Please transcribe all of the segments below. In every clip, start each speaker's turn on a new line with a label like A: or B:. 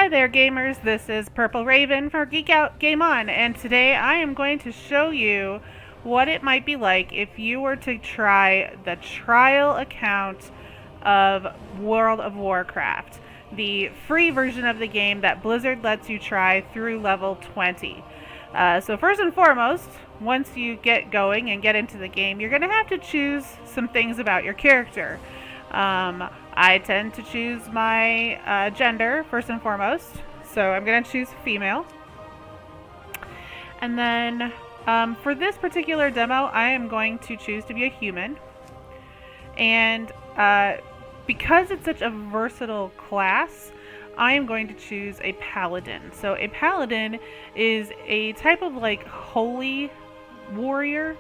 A: there gamers, this is Purple Raven for Geek Out Game On, and today I am going to show you what it might be like if you were to try the trial account of World of Warcraft, the free version of the game that Blizzard lets you try through level 20. So first and foremost, once you get going and get into the game, you're going to have to choose some things about your character. I tend to choose my gender first and foremost, so I'm going to choose female. And then for this particular demo, I am going to choose to be a human. And because it's such a versatile class, I am going to choose a paladin. So a paladin is a type of like holy warrior,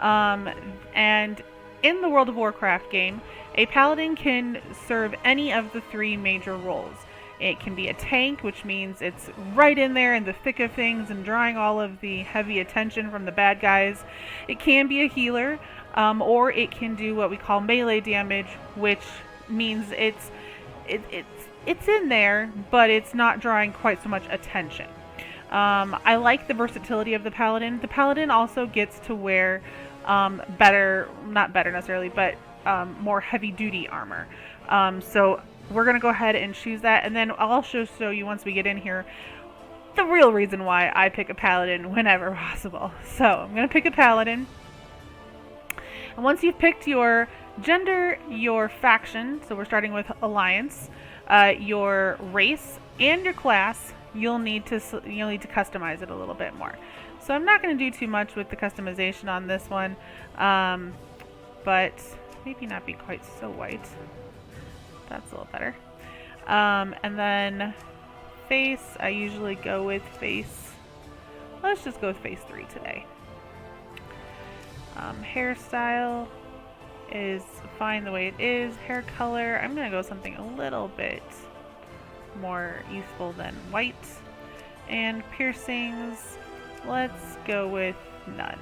A: and in the World of Warcraft game, a paladin can serve any of the three major roles. It can be a tank, which means it's right in there in the thick of things and drawing all of the heavy attention from the bad guys. It can be a healer, or it can do what we call melee damage, which means it's in there, but it's not drawing quite so much attention. I like the versatility of the paladin. The paladin also gets to wear not better necessarily, but more heavy-duty armor. So we're going to go ahead and choose that, and then I'll also show you once we get in here the real reason why I pick a paladin whenever possible. So I'm going to pick a paladin, and once you've picked your gender, your faction, so we're starting with Alliance, your race, and your class, you'll need to customize it a little bit more. So I'm not going to do too much with the customization on this one, but maybe not be quite so white. That's a little better. And then face, I usually go with face. Let's just go with face 3 today. Hairstyle is fine the way it is. Hair color, I'm going to go something a little bit more useful than white. And piercings, let's go with none.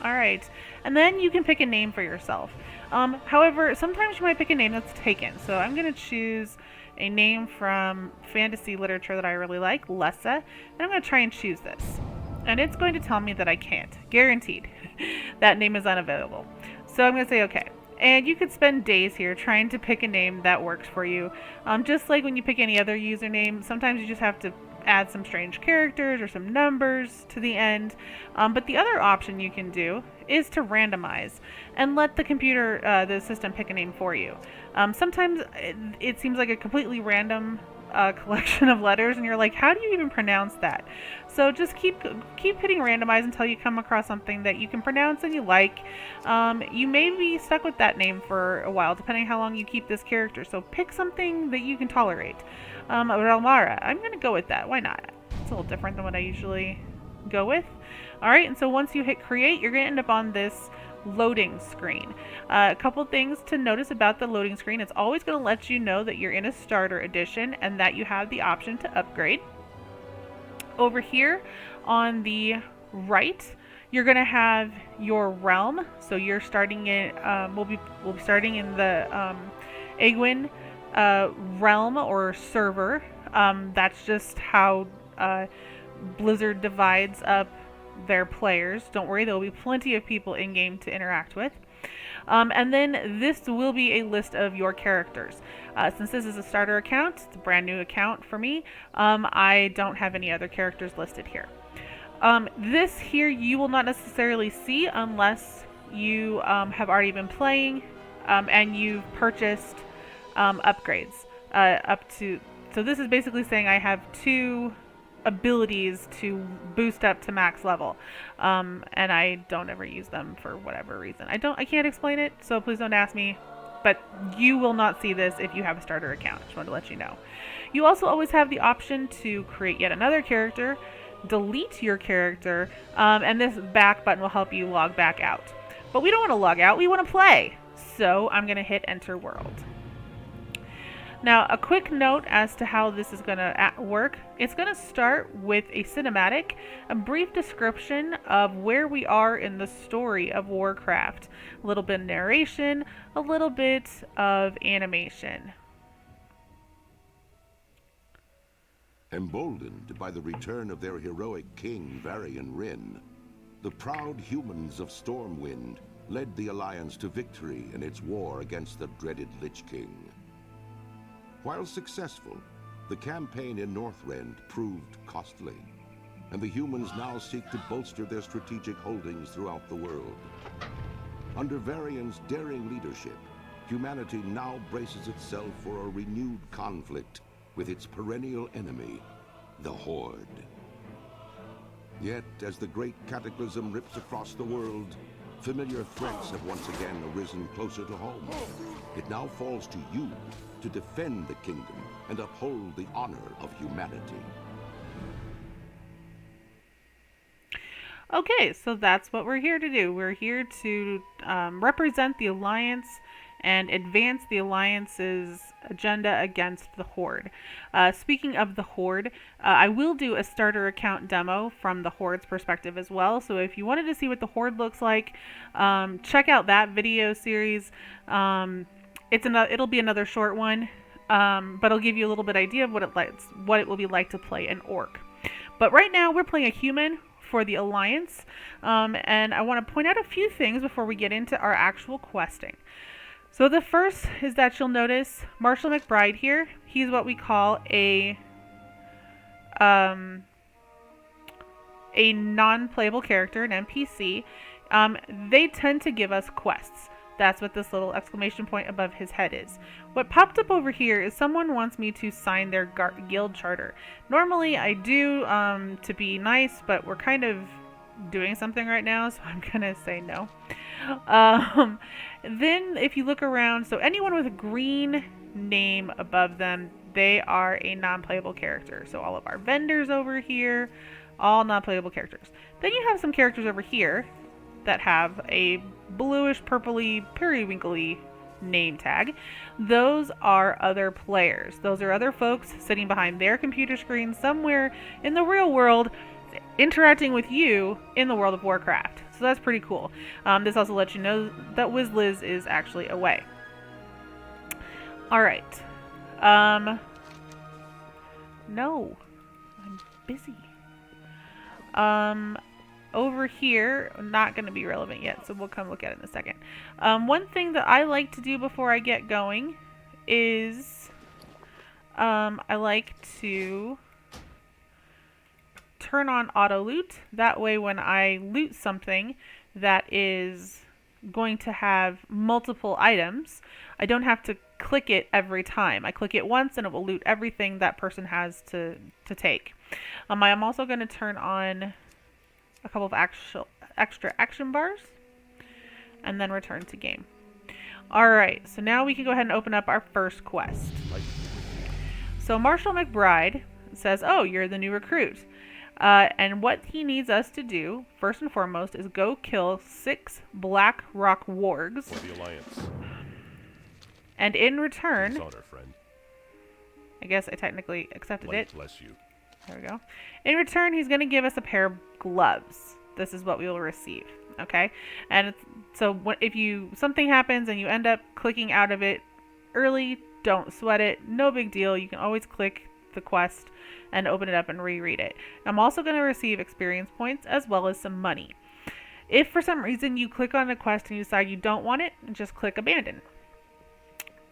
A: Alright, and then you can pick a name for yourself. However, sometimes you might pick a name that's taken. So I'm going to choose a name from fantasy literature that I really like, Lessa, and I'm going to try and choose this. And it's going to tell me that I can't. Guaranteed. That name is unavailable. So I'm going to say okay. And you could spend days here trying to pick a name that works for you. Just like when you pick any other username, sometimes you just have to add some strange characters or some numbers to the end. But the other option you can do is to randomize and let the computer, the system, pick a name for you. Sometimes it seems like a completely random collection of letters, and you're like, how do you even pronounce that? So just keep hitting randomize until you come across something that you can pronounce and you like. You may be stuck with that name for a while, depending how long you keep this character. So pick something that you can tolerate. Relmara, I'm going to go with that. Why not? It's a little different than what I usually go with. Alright, and so once you hit create, you're going to end up on this loading screen. A couple things to notice about the loading screen. It's always going to let you know that you're in a starter edition and that you have the option to upgrade. Over here on the right, you're going to have your realm. So you're starting in we'll be starting in the Egwin realm or server. That's just how Blizzard divides up their players. Don't worry, there will be plenty of people in game to interact with. And then this will be a list of your characters. Since this is a starter account, it's a brand new account for me, I don't have any other characters listed here. This here you will not necessarily see unless you have already been playing and you've purchased upgrades so this is basically saying I have 2 abilities to boost up to max level, and I don't ever use them for whatever reason. I can't explain it, so please don't ask me, but you will not see this if you have a starter account. Just wanted to let you know. You also always have the option to create yet another character, delete your character, and this back button will help you log back out. But we don't want to log out, we want to play. So I'm going to hit enter world. Now, a quick note as to how this is going to work. It's going to start with a cinematic, a brief description of where we are in the story of Warcraft. A little bit of narration, a little bit of animation.
B: Emboldened by the return of their heroic king, Varian Wrynn, the proud humans of Stormwind led the Alliance to victory in its war against the dreaded Lich King. While successful, the campaign in Northrend proved costly, and the humans now seek to bolster their strategic holdings throughout the world. Under Varian's daring leadership, humanity now braces itself for a renewed conflict with its perennial enemy, the Horde. Yet, as the great cataclysm rips across the world, familiar threats have once again arisen closer to home. It now falls to you to defend the kingdom and uphold the honor of humanity.
A: Okay, so that's what we're here to do. We're here to represent the Alliance and advance the Alliance's agenda against the Horde. Speaking of the Horde, I will do a starter account demo from the Horde's perspective as well. So if you wanted to see what the Horde looks like, check out that video series. It'll be another short one, but it'll give you a little bit idea of what it will be like to play an orc. But right now we're playing a human for the Alliance, and I want to point out a few things before we get into our actual questing. So the first is that you'll notice Marshall McBride here. He's what we call a non-playable character, an NPC. They tend to give us quests. That's what this little exclamation point above his head is. What popped up over here is someone wants me to sign their guild charter. Normally I do to be nice, but we're kind of doing something right now, so I'm gonna say no. Then if you look around, so anyone with a green name above them, they are a non-playable character. So all of our vendors over here, all non-playable characters. Then you have some characters over here that have a bluish purpley periwinkly name tag. Those are other players. Those are other folks sitting behind their computer screen somewhere in the real world interacting with you in the world of Warcraft. So that's pretty cool. This also lets you know that WizLiz is actually away. Alright. No. I'm busy. Over here, not going to be relevant yet, so we'll come look at it in a second. One thing that I like to do before I get going is I like to turn on auto loot. That way when I loot something that is going to have multiple items, I don't have to click it every time. I click it once and it will loot everything that person has to take. I am also going to turn on a couple of extra action bars and then return to game. Alright, so now we can go ahead and open up our first quest. So Marshall McBride says, oh, you're the new recruit. And what he needs us to do, first and foremost, is go kill 6 Black Rock wargs.
C: For the Alliance.
A: And in return,
C: Honor, friend.
A: I guess I technically accepted it.
C: Bless you.
A: There we go. In return, he's going to give us a pair of gloves. This is what we will receive. Okay? And so if something happens and you end up clicking out of it early, don't sweat it. No big deal. You can always click the quest and open it up and reread it. I'm also going to receive experience points as well as some money. If for some reason you click on a quest and you decide you don't want it, just click abandon.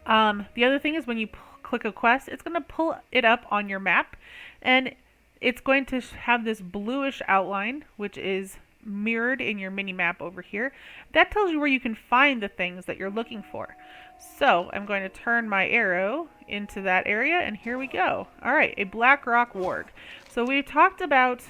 A: The other thing is when you click a quest, it's going to pull it up on your map, and it's going to have this bluish outline, which is mirrored in your mini map over here. That tells you where you can find the things that you're looking for. So I'm going to turn my arrow into that area, and here we go. All right, a Black Rock warg. So we've talked about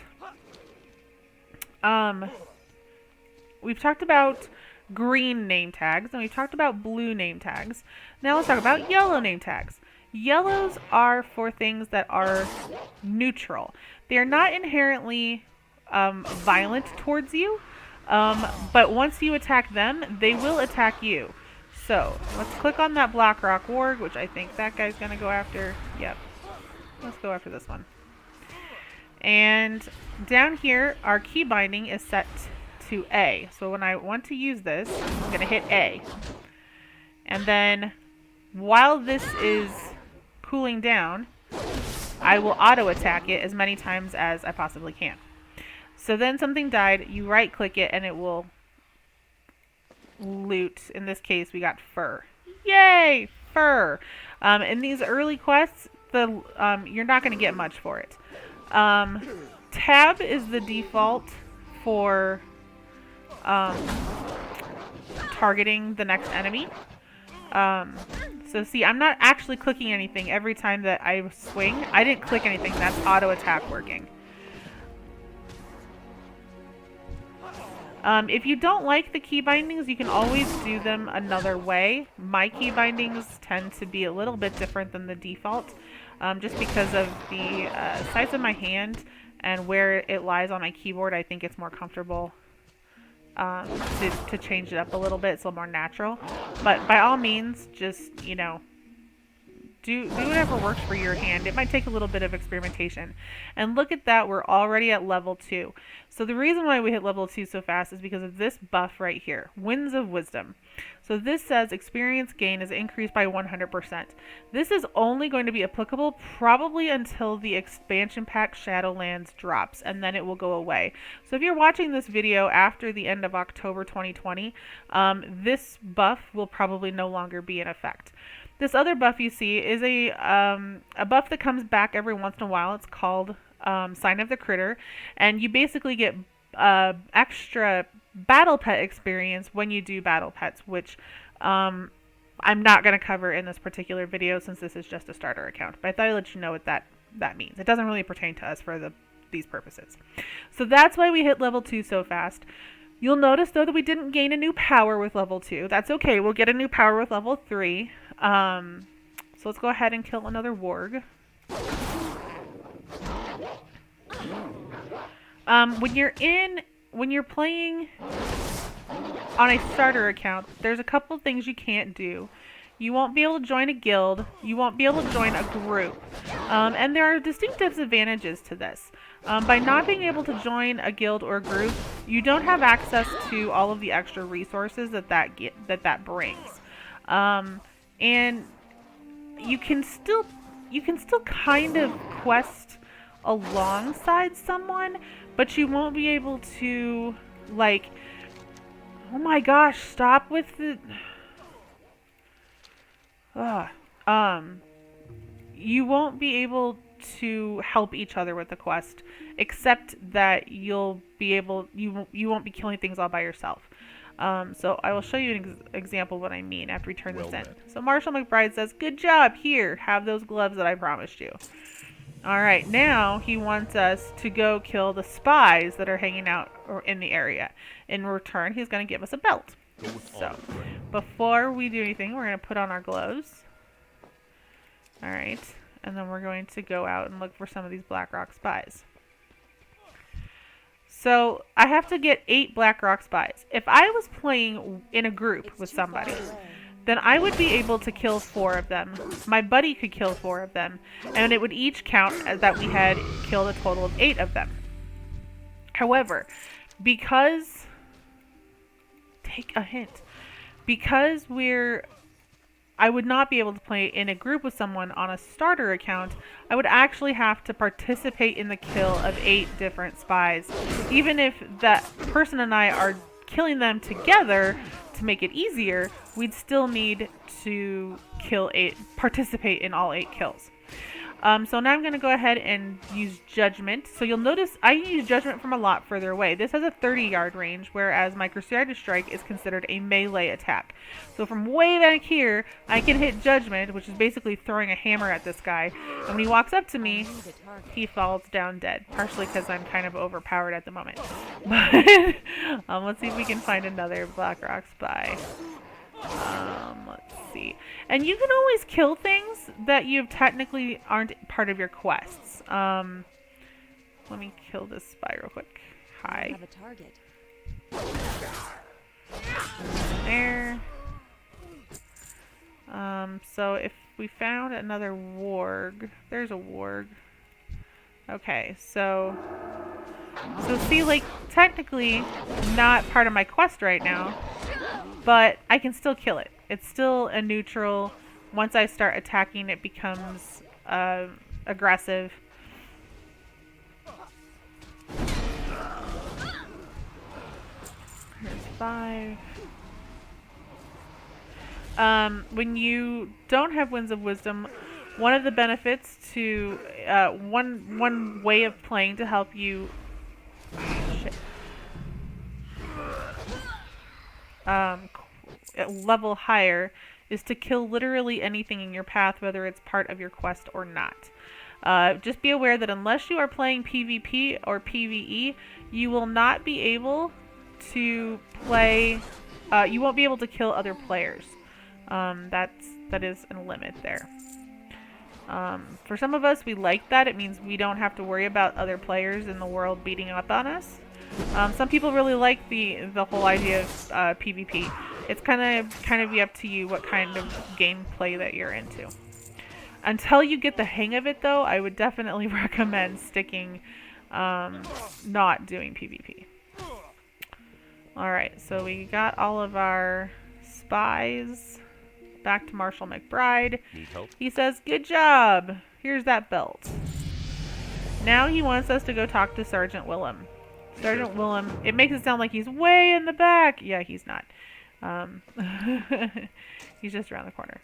A: green name tags, and we've talked about blue name tags. Now let's talk about yellow name tags. Yellows are for things that are neutral. They are not inherently violent towards you, but once you attack them, they will attack you. So let's click on that Black Rock warg, which I think that guy's going to go after. Yep. Let's go after this one. And down here, our key binding is set to A. So when I want to use this, I'm going to hit A. And then while this is cooling down, I will auto attack it as many times as I possibly can. So then something died, you right click it and it will loot. In this case we got fur. Yay! Fur! In these early quests, you're not going to get much for it. Tab is the default for targeting the next enemy. So see, I'm not actually clicking anything every time that I swing. I didn't click anything. That's auto attack working. If you don't like the key bindings, you can always do them another way. My key bindings tend to be a little bit different than the default, just because of the size of my hand and where it lies on my keyboard. I think it's more comfortable to change it up a little bit. It's a little more natural. But by all means, just, you know, do whatever works for your hand. It might take a little bit of experimentation. And look at that, we're already at level 2. So the reason why we hit level 2 so fast is because of this buff right here, Winds of Wisdom. So this says experience gain is increased by 100%. This is only going to be applicable probably until the expansion pack Shadowlands drops, and then it will go away. So if you're watching this video after the end of October 2020, this buff will probably no longer be in effect. This other buff you see is a buff that comes back every once in a while. It's called Sign of the Critter, and you basically get extra battle pet experience when you do battle pets, which I'm not going to cover in this particular video since this is just a starter account. But I thought I'd let you know what that means. It doesn't really pertain to us for these purposes. So that's why we hit level 2 so fast. You'll notice, though, that we didn't gain a new power with level 2. That's okay. We'll get a new power with level 3. So let's go ahead and kill another warg. When you're playing on a starter account, there's a couple of things you can't do. You won't be able to join a guild. You won't be able to join a group. And there are distinct disadvantages to this. By not being able to join a guild or group, you don't have access to all of the extra resources that brings. And you can still kind of quest alongside someone, but you won't be able to, like, oh my gosh, stop with the you won't be able to help each other with the quest, except that you won't be killing things all by yourself. So I will show you an example of what I mean after we turn this in. So Marshall McBride says, "Good job, here, have those gloves that I promised you." Alright, now he wants us to go kill the spies that are hanging out in the area. In return, he's going to give us a belt. So, before we do anything, we're going to put on our gloves. Alright, and then we're going to go out and look for some of these Blackrock spies. So, I have to get 8 Blackrock spies. If I was playing in a group with somebody, then I would be able to kill 4 of them. My buddy could kill 4 of them, and it would each count as that we had killed a total of 8 of them. However, because... take a hint. Because I would not be able to play in a group with someone on a starter account, I would actually have to participate in the kill of 8 different spies. Even if that person and I are killing them together to make it easier, we'd still need to participate in all 8 kills. So now I'm going to go ahead and use Judgment. So you'll notice I use Judgment from a lot further away. This has a 30-yard range, whereas my Crusader Strike is considered a melee attack. So from way back here, I can hit Judgment, which is basically throwing a hammer at this guy. And when he walks up to me, he falls down dead. Partially because I'm kind of overpowered at the moment. But let's see if we can find another Blackrock spy. Let's see. And you can always kill things that you technically aren't part of your quests. Let me kill this spy real quick. Hi.
C: Have a target.
A: There. So if we found another warg, there's a warg. Okay, so see, like, technically not part of my quest right now, but I can still kill it. It's still a neutral. Once I start attacking, it becomes aggressive. Here's 5. When you don't have Winds of Wisdom, one of the benefits to one way of playing to help you level higher is to kill literally anything in your path, whether it's part of your quest or not. Just be aware that unless you are playing PvP or PvE, you will not be able to play. You won't be able to kill other players. That is a limit there. For some of us, we like that. It means we don't have to worry about other players in the world beating up on us. Some people really like the whole idea of PvP. It's kind of be up to you what kind of gameplay that you're into. Until you get the hang of it, though, I would definitely recommend sticking, not doing PvP. Alright, so we got all of our spies. Back to Marshal McBride.
C: Need help?
A: He says, "Good job! Here's that belt." Now he wants us to go talk to Sergeant Willem. Sergeant Willem, it makes it sound like he's way in the back. Yeah, he's not. He's just around the corner.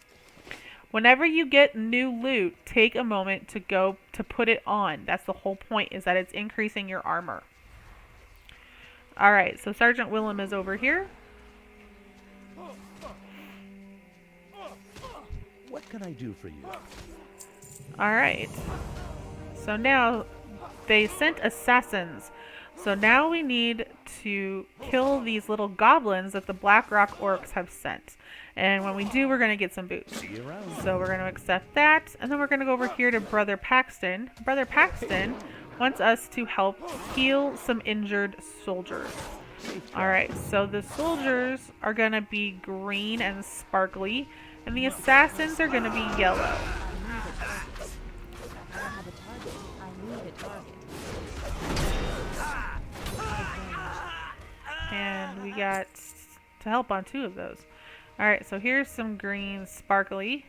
A: Whenever you get new loot, take a moment to go to put it on. That's the whole point, is that it's increasing your armor. Alright, so Sergeant Willem is over here.
C: What can I do for you?
A: Alright. So now they sent assassins. So now we need to kill these little goblins that the Blackrock orcs have sent. And when we do, we're going to get some boots.
C: See you around.
A: So we're going to accept that. And then we're going to go over here to Brother Paxton. Brother Paxton wants us to help heal some injured soldiers. Alright, so the soldiers are going to be green and sparkly. And the assassins are going to be yellow. And we got to help on 2 of those. Alright, so here's some green sparkly.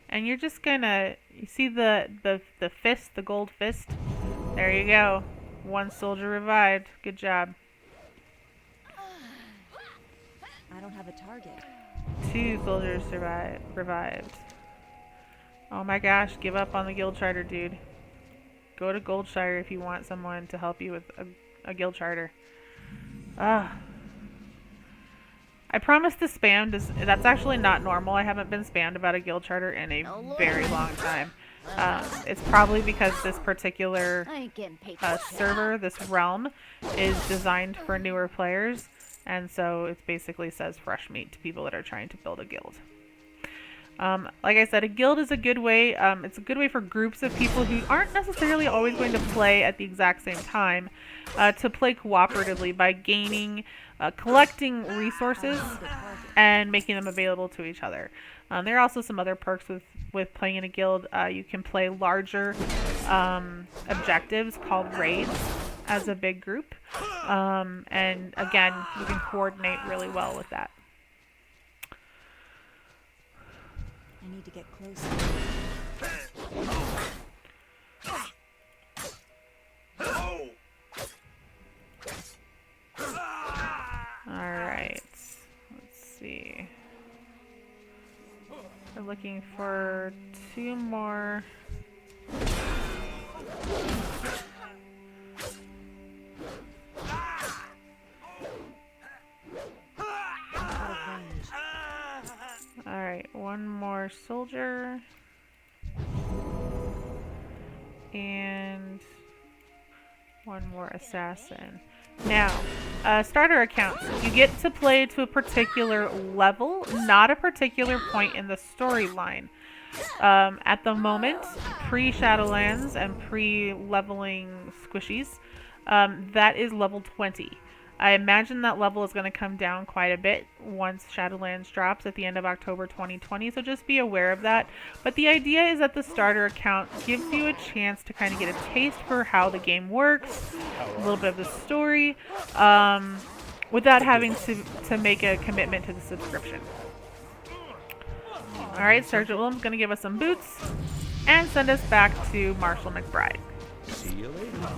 A: And you're just gonna, you see the fist, the gold fist? There you go. 1 soldier revived. Good job.
D: I don't have a target.
A: 2 soldiers revived. Oh my gosh, give up on the guild charter, dude. Go to Goldshire if you want someone to help you with a guild charter. I promise the spam that's actually not normal. I haven't been spammed about a guild charter in a very long time. It's probably because this particular server, this realm, is designed for newer players, and so it basically says fresh meat to people that are trying to build a guild. Like I said, a guild is a good way. It's a good way for groups of people who aren't necessarily always going to play at the exact same time to play cooperatively by gaining, collecting resources and making them available to each other. There are also some other perks with playing in a guild. You can play larger objectives called raids as a big group. And again, you can coordinate really well with that.
D: I need to get closer.
A: Alright. Let's see. We're looking for 2 more. Alright, 1 more soldier. And 1 more assassin. Now, starter accounts. You get to play to a particular level, not a particular point in the storyline. At the moment, pre-Shadowlands and pre-leveling squishies, that is level 20. I imagine that level is going to come down quite a bit once Shadowlands drops at the end of October 2020, so just be aware of that. But the idea is that the starter account gives you a chance to kind of get a taste for how the game works, a little bit of the story, without having to make a commitment to the subscription. Alright, Sergeant Willem's going to give us some boots. and send us back to Marshall McBride.
C: See you later.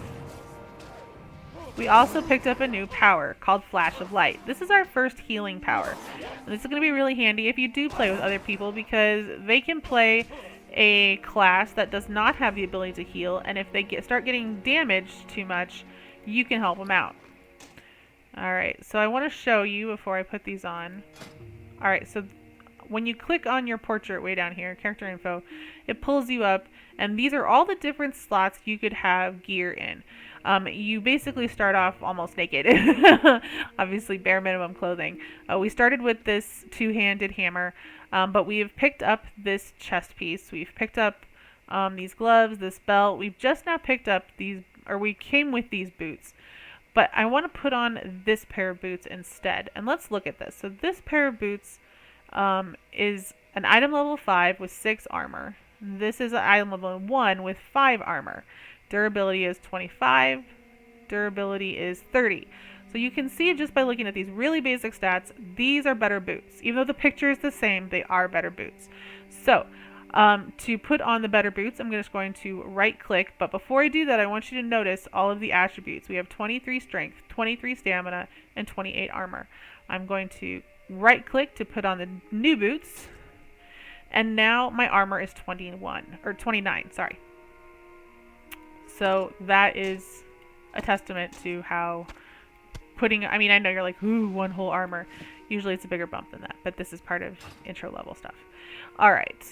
A: We also picked up a new power called Flash of Light. This is our first healing power. And this is going to be really handy if you do play with other people because they can play a class that does not have the ability to heal, and if they start getting damaged too much, you can help them out. Alright, so I want to show you before I put these on. Alright, so when you click on your portrait way down here, character info, it pulls you up, and these are all the different slots you could have gear in. You basically start off almost naked. Obviously, bare minimum clothing. We started with this two-handed hammer, but we have picked up this chest piece. We've picked up these gloves, this belt. We've just now picked up these, or we came with these boots. But I want to put on this pair of boots instead. And let's look at this. So this pair of boots is an item level 5 with 6 armor. This is an item level 1 with 5 armor. Durability is 25. Durability is 30. So you can see just by looking at these really basic stats, these are better boots. Even though the picture is the same, they are better boots. So to put on the better boots, I'm just going to right click. But before I do that, I want you to notice all of the attributes. We have 23 strength, 23 stamina, and 28 armor. I'm going to right click to put on the new boots. And now my armor is 29, sorry. So that is a testament to how I mean, I know you're like, ooh, 1 whole armor. Usually it's a bigger bump than that, but this is part of intro level stuff. All right.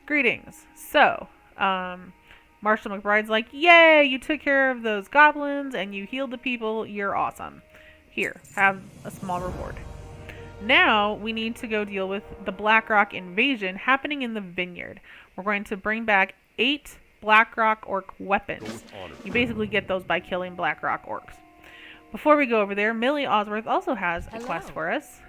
A: Greetings. So, Marshall McBride's like, yay, you took care of those goblins and you healed the people. You're awesome. Here, have a small reward. Now we need to go deal with the Blackrock invasion happening in the vineyard. We're going to bring back 8 Blackrock orc weapons. You basically get those by killing Blackrock orcs. Before we go over there, Millie Osworth also has a quest for us.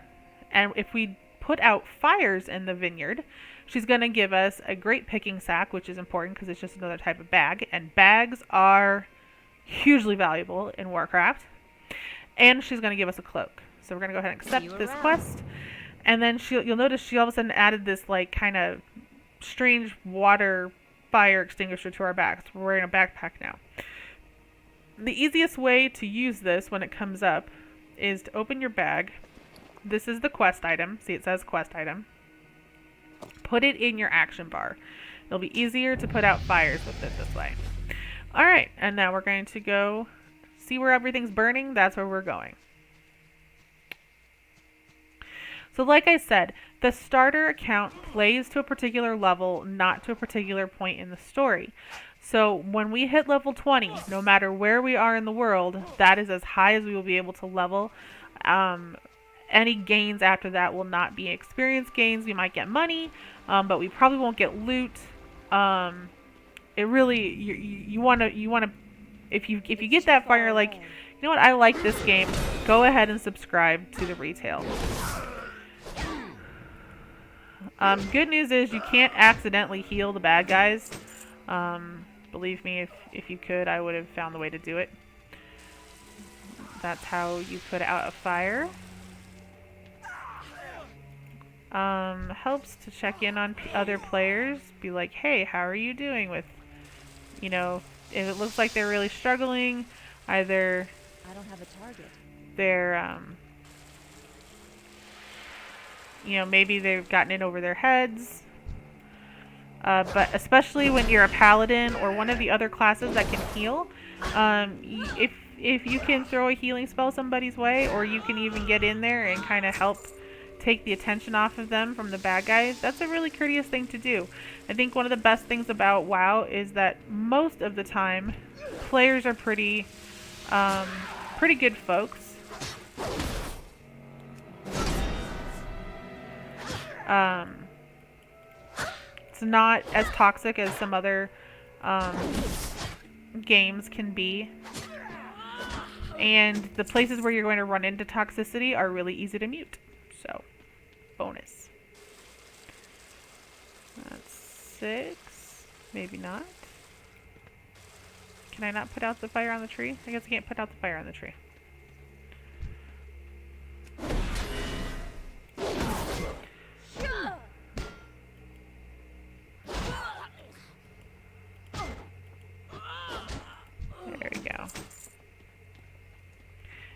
A: And if we put out fires in the vineyard, she's going to give us a great picking sack, which is important because it's just another type of bag. And bags are hugely valuable in Warcraft. And she's going to give us a cloak. So we're going to go ahead and accept this quest. And then you'll notice she all of a sudden added this like kind of strange water fire extinguisher to our backs. We're wearing a backpack now. The easiest way to use this when it comes up is to open your bag. This is the quest item. See, it says quest item. Put it in your action bar. It'll be easier to put out fires with it this way. All right, and now we're going to go see where everything's burning. That's where we're going. So like I said, the starter account plays to a particular level, not to a particular point in the story. So when we hit level 20, no matter where we are in the world, that is as high as we will be able to level. Any gains after that will not be experience gains. We might get money, but we probably won't get loot. It really, you want to, if you get that far, you're like, you know what, I like this game, go ahead and subscribe to the retail. Good news is you can't accidentally heal the bad guys. Believe me, if you could, I would have found the way to do it. That's how you put out a fire. Helps to check in on other players. Be like, hey, how are you doing with, if it looks like they're really struggling, either
D: I don't have a target.
A: They're, maybe they've gotten in over their heads. But especially when you're a paladin or one of the other classes that can heal, if you can throw a healing spell somebody's way, or you can even get in there and kind of help take the attention off of them from the bad guys, that's a really courteous thing to do. I think one of the best things about WoW is that most of the time, players are pretty good folks. It's not as toxic as some other games can be. And the places where you're going to run into toxicity are really easy to mute. So, bonus. That's 6. Maybe not. Can I not put out the fire on the tree? I guess I can't put out the fire on the tree.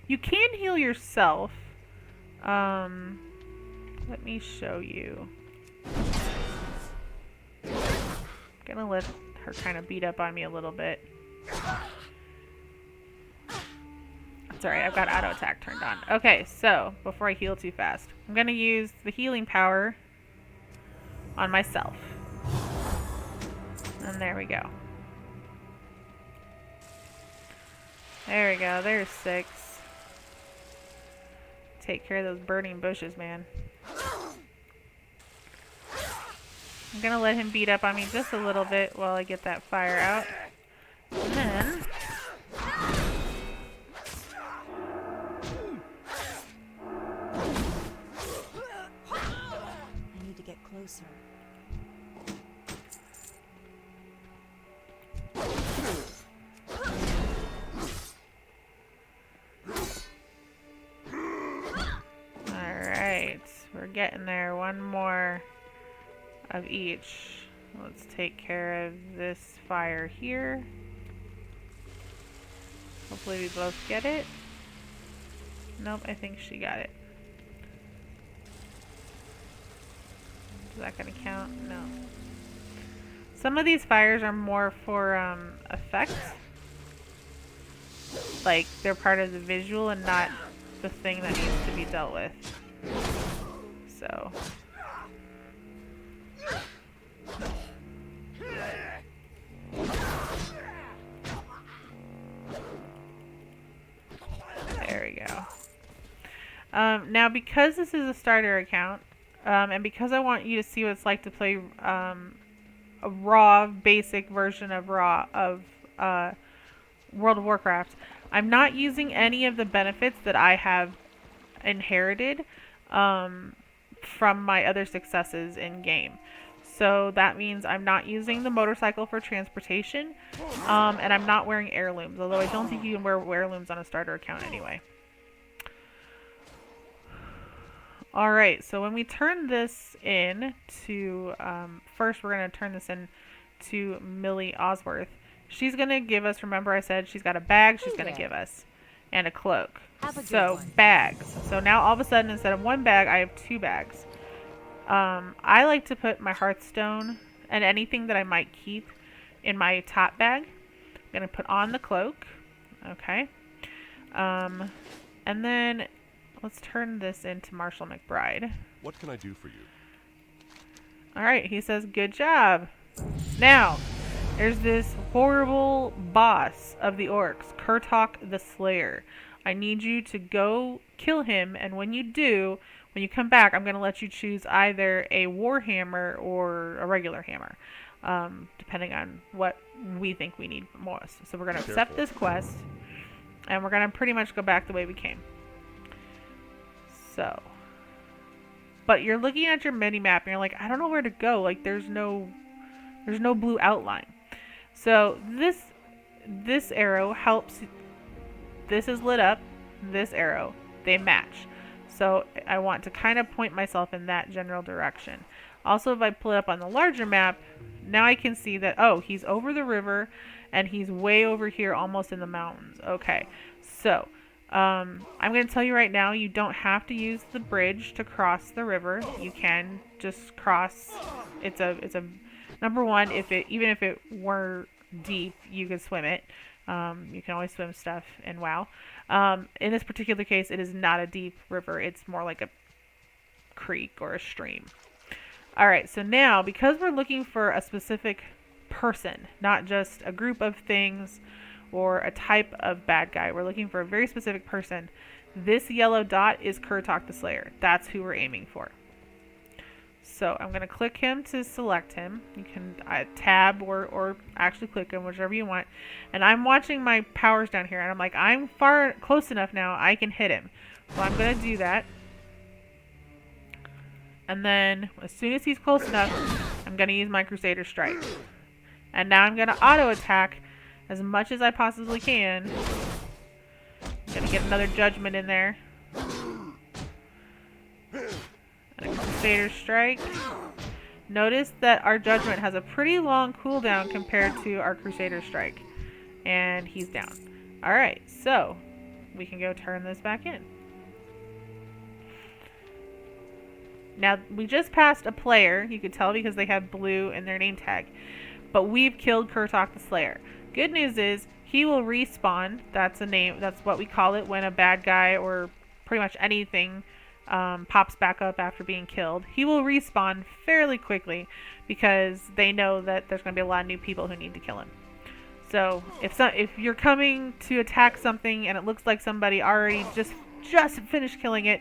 A: You can heal yourself. Let me show you. I'm gonna let her kind of beat up on me a little bit. Sorry, I've got auto attack turned on. Okay, so before I heal too fast, I'm gonna use the healing power on myself. And there we go. There we go, there's 6. Take care of those burning bushes, man. I'm gonna let him beat up on me just a little bit while I get that fire out. And then
D: I need to get closer.
A: Alright, we're getting there. One more of each. Let's take care of this fire here. Hopefully we both get it. Nope, I think she got it. Is that gonna count? No. Some of these fires are more for effect. Like they're part of the visual and not the thing that needs to be dealt with. So there we go. Now because this is a starter account, and because I want you to see what it's like to play a raw, basic version of World of Warcraft, I'm not using any of the benefits that I have inherited from my other successes in game. So that means I'm not using the motorcycle for transportation, and I'm not wearing heirlooms, although I don't think you can wear heirlooms on a starter account anyway. Alright, so when we turn this in to, first we're going to turn this in to Millie Osworth. She's going to give us, remember I said she's got a bag she's going to give us, and a cloak. So, bags. So now all of a sudden, instead of 1 bag, I have 2 bags. I like to put my Hearthstone and anything that I might keep in my top bag. I'm going to put on the cloak. Okay. And then let's turn this into Marshall McBride.
E: What can I do for you?
A: Alright, he says, good job. Now, there's this horrible boss of the orcs, Kurtok the Slayer. I need you to go kill him, and when you do, when you come back, I'm going to let you choose either a warhammer or a regular hammer, depending on what we think we need most. So we're going to accept this quest, and we're going to pretty much go back the way we came. So, but you're looking at your mini-map, and you're like, I don't know where to go. Like, there's no blue outline. So this arrow helps. This is lit up. This arrow, they match. So I want to kind of point myself in that general direction. Also, if I pull it up on the larger map, now I can see that, oh, he's over the river and he's way over here almost in the mountains. Okay, so I'm going to tell you right now, you don't have to use the bridge to cross the river. You can just cross. It's a number one, even if it were deep, you could swim it. You can always swim stuff in WoW. In this particular case, it is not a deep river. It's more like a creek or a stream. Alright, so now, because we're looking for a specific person, not just a group of things or a type of bad guy, we're looking for a very specific person. This yellow dot is Kurtok the Slayer. That's who we're aiming for. So I'm going to click him to select him. You can tab or actually click him, whichever you want. And I'm watching my powers down here, and I'm like, I'm close enough now, I can hit him. So I'm going to do that. And then, as soon as he's close enough, I'm going to use my Crusader Strike. And now I'm going to auto attack as much as I possibly can. I'm going to get another judgment in there. And a Crusader Strike. Notice that our judgment has a pretty long cooldown compared to our Crusader Strike. And he's down. Alright, so we can go turn this back in. Now, we just passed a player, you could tell because they have blue in their name tag, but we've killed Kurtok the Slayer. Good news is, he will respawn. That's a name, that's what we call it when a bad guy or pretty much anything pops back up after being killed. He will respawn fairly quickly because they know that there's going to be a lot of new people who need to kill him. So if you're coming to attack something and it looks like somebody already just finished killing it,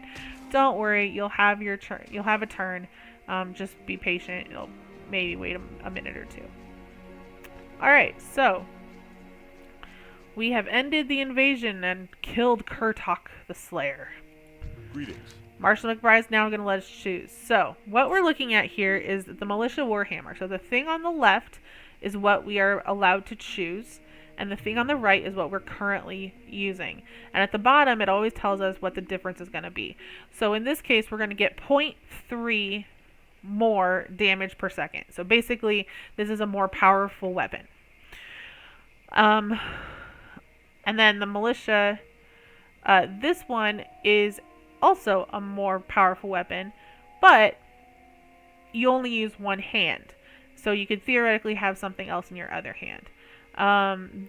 A: don't worry, you'll have your turn. You'll have a turn. Just be patient. You'll maybe wait a minute or two. All right, so we have ended the invasion and killed Kurtok the Slayer.
E: Greetings.
A: Marshal McBride's now going to let us choose. So what we're looking at here is the Militia Warhammer. So the thing on the left is what we are allowed to choose, and the thing on the right is what we're currently using. And at the bottom, it always tells us what the difference is going to be. So in this case, we're going to get 0.3 more damage per second. So basically, this is a more powerful weapon. And then the Militia, this one is also a more powerful weapon, but you only use one hand. So you could theoretically have something else in your other hand.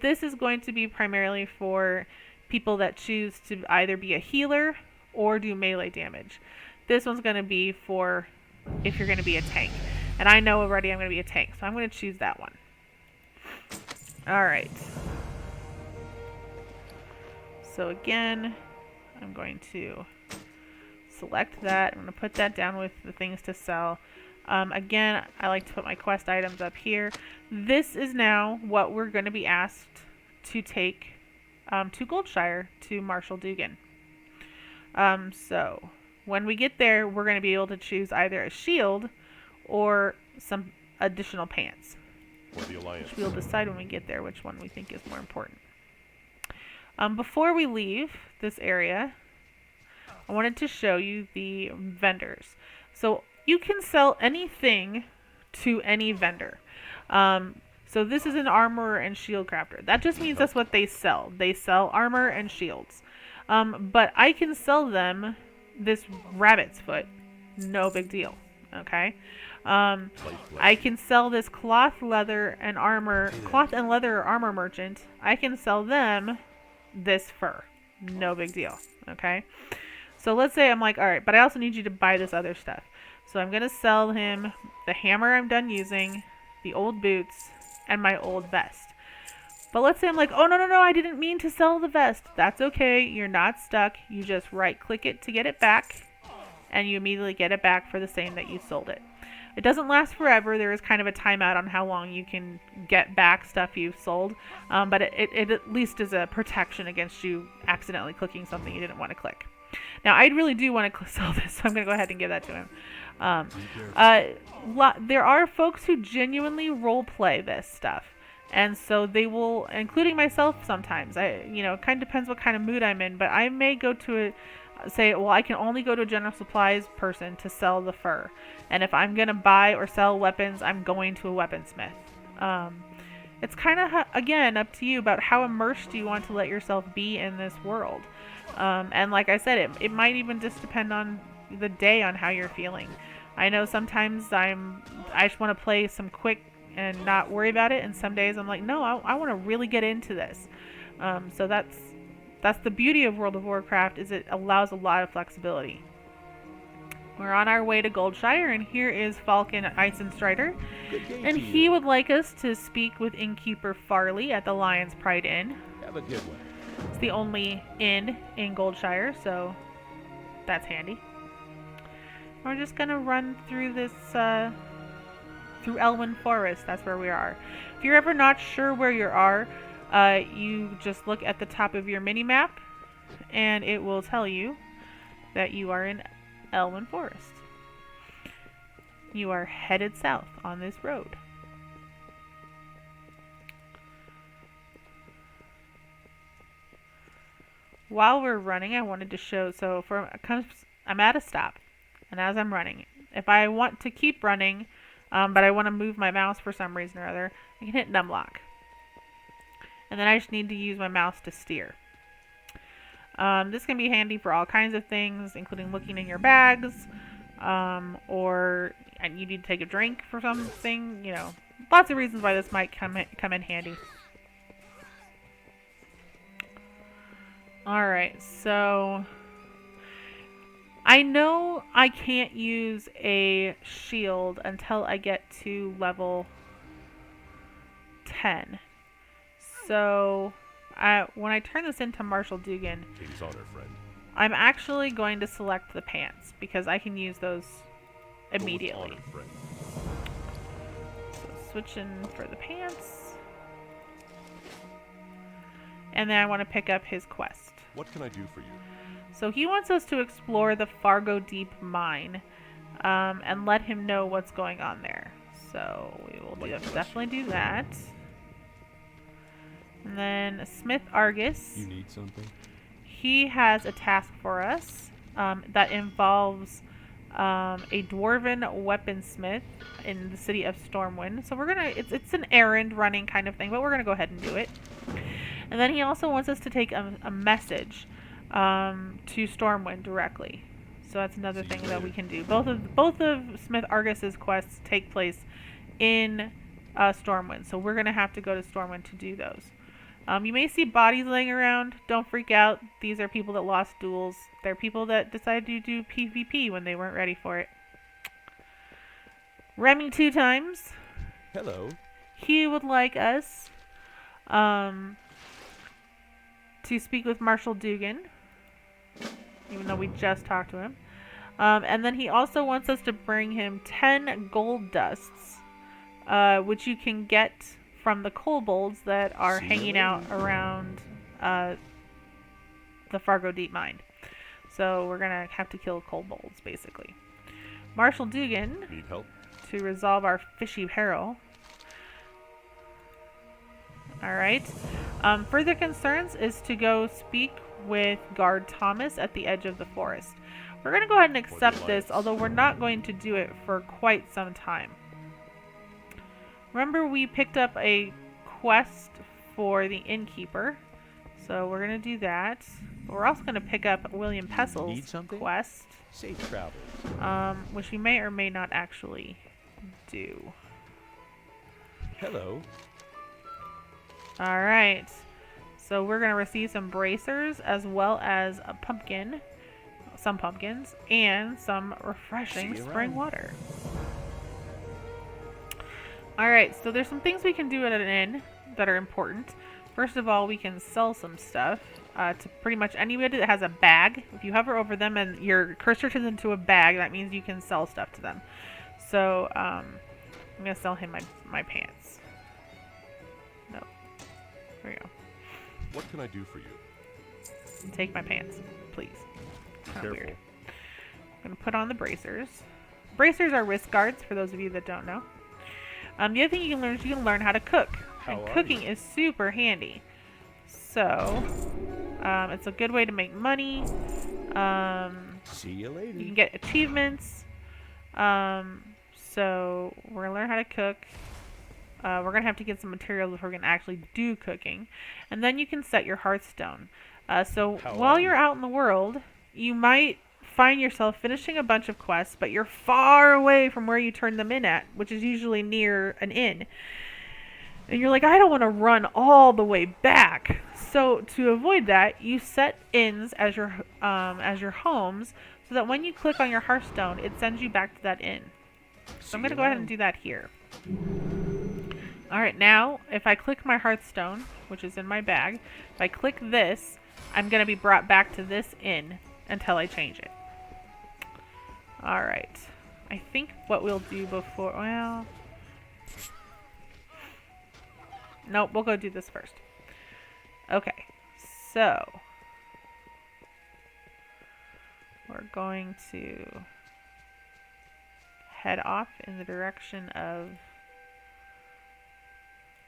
A: This is going to be primarily for people that choose to either be a healer or do melee damage. This one's going to be for if you're going to be a tank. And I know already I'm going to be a tank, so I'm going to choose that one. Alright. So again, I'm going to select that. I'm going to put that down with the things to sell. Again, I like to put my quest items up here. This is now what we're going to be asked to take to Goldshire, to Marshal Dugan. So when we get there, we're going to be able to choose either a shield or some additional pants.
E: For the Alliance.
A: We'll decide when we get there which one we think is more important. Before we leave this area, I wanted to show you the vendors. So you can sell anything to any vendor. So this is an armor and shield crafter. That just means that's what they sell. They sell armor and shields. But I can sell them this rabbit's foot. No big deal. Okay. I can sell this cloth and leather armor merchant. I can sell them this fur. No big deal. Okay. So let's say I'm like, all right, but I also need you to buy this other stuff. So I'm going to sell him the hammer I'm done using, the old boots, and my old vest. But let's say I'm like, oh, no, I didn't mean to sell the vest. That's okay. You're not stuck. You just right-click it to get it back, and you immediately get it back for the same that you sold it. It doesn't last forever. There is kind of a timeout on how long you can get back stuff you've sold, but it at least is a protection against you accidentally clicking something you didn't want to click. Now, I really do want to sell this, so I'm going to go ahead and give that to him. There are folks who genuinely roleplay this stuff, and so they will, including myself sometimes. It kind of depends what kind of mood I'm in, but I may go to I can only go to a general supplies person to sell the fur, and if I'm going to buy or sell weapons, I'm going to a weaponsmith. It's kind of, again, up to you about how immersed you want to let yourself be in this world. And like I said, it might even just depend on the day on how you're feeling. I know sometimes I just want to play some quick and not worry about it, and some days I'm like, no, I want to really get into this. So that's the beauty of World of Warcraft, is it allows a lot of flexibility. We're on our way to Goldshire, and here is Falcon Ice and Strider, and he would like us to speak with Innkeeper Farley at the Lion's Pride Inn.
C: Have a good one.
A: It's the only inn in Goldshire, so that's handy. We're just gonna run through this, through Elwyn Forest. That's where we are. If you're ever not sure where you are, you just look at the top of your mini-map, and it will tell you that you are in Elwyn Forest. You are headed south on this road. While we're running, I wanted to show, I'm at a stop, and as I'm running, if I want to keep running, but I want to move my mouse for some reason or other, I can hit numlock. And then I just need to use my mouse to steer. This can be handy for all kinds of things, including looking in your bags, or you need to take a drink for something. You know, lots of reasons why this might come in handy. All right, so I know I can't use a shield until I get to level 10. So when I turn this into Marshal Dugan,
E: King's honor, friend.
A: I'm actually going to select the pants because I can use those
E: Go with
A: immediately.
E: honor, friend.
A: So switch in for the pants. And then I want to pick up his quest.
E: What can I do for you?
A: So he wants us to explore the Fargo Deep mine and let him know what's going on there. So we will definitely do that. And then Smith Argus.
C: You need something?
A: He has a task for us that involves a dwarven weaponsmith in the city of Stormwind. So we're gonna, it's an errand running kind of thing, but we're gonna go ahead and do it. And then he also wants us to take a message to Stormwind directly. So that's another thing that we can do. Both of Smith Argus's quests take place in Stormwind, so we're gonna have to go to Stormwind to do those. You may see bodies laying around. Don't freak out. These are people that lost duels. They're people that decided to do PvP when they weren't ready for it. Remy 2 times.
C: Hello.
A: He would like us to speak with Marshal Dugan, even though we just talked to him. And then he also wants us to bring him 10 gold dusts, which you can get from the kobolds that are hanging out around the Fargo Deep Mine. So we're going to have to kill kobolds, basically. Marshal Dugan,
E: Need help?
A: to resolve our fishy peril. Alright. Further concerns is to go speak with Guard Thomas at the edge of the forest. We're going to go ahead and accept this, although we're not going to do it for quite some time. Remember, we picked up a quest for the innkeeper, so we're going to do that. But we're also going to pick up William Pessel's quest,
C: Safe travels.
A: which we may or may not actually do.
C: Hello.
A: Alright, so we're going to receive some bracers as well as a pumpkin, some pumpkins, and some refreshing spring water. Alright, so there's some things we can do at an inn that are important. First of all, we can sell some stuff to pretty much anybody that has a bag. If you hover over them and your cursor turns into a bag, that means you can sell stuff to them. So, I'm going to sell him my pants. No. There we go.
E: What can I do for you?
A: Take my pants, please. Kind of weird. I'm going to put on the bracers. Bracers are wrist guards, for those of you that don't know. The other thing you can learn is you can learn how to cook. And cooking is super handy. So, it's a good way to make money.
C: See you later.
A: You can get achievements. So, we're going to learn how to cook. We're going to have to get some materials before we can actually do cooking. And then you can set your Hearthstone. So, while you're out in the world, you might find yourself finishing a bunch of quests, but you're far away from where you turned them in at, which is usually near an inn. And you're like, I don't want to run all the way back. So to avoid that, you set inns as your homes, so that when you click on your Hearthstone, it sends you back to that inn. So I'm going to go ahead and do that here. Alright, now, if I click my Hearthstone, which is in my bag, if I click this, I'm going to be brought back to this inn until I change it. Alright. I think what we'll do before... Well... Nope, we'll go do this first. Okay. So... we're going to head off in the direction of...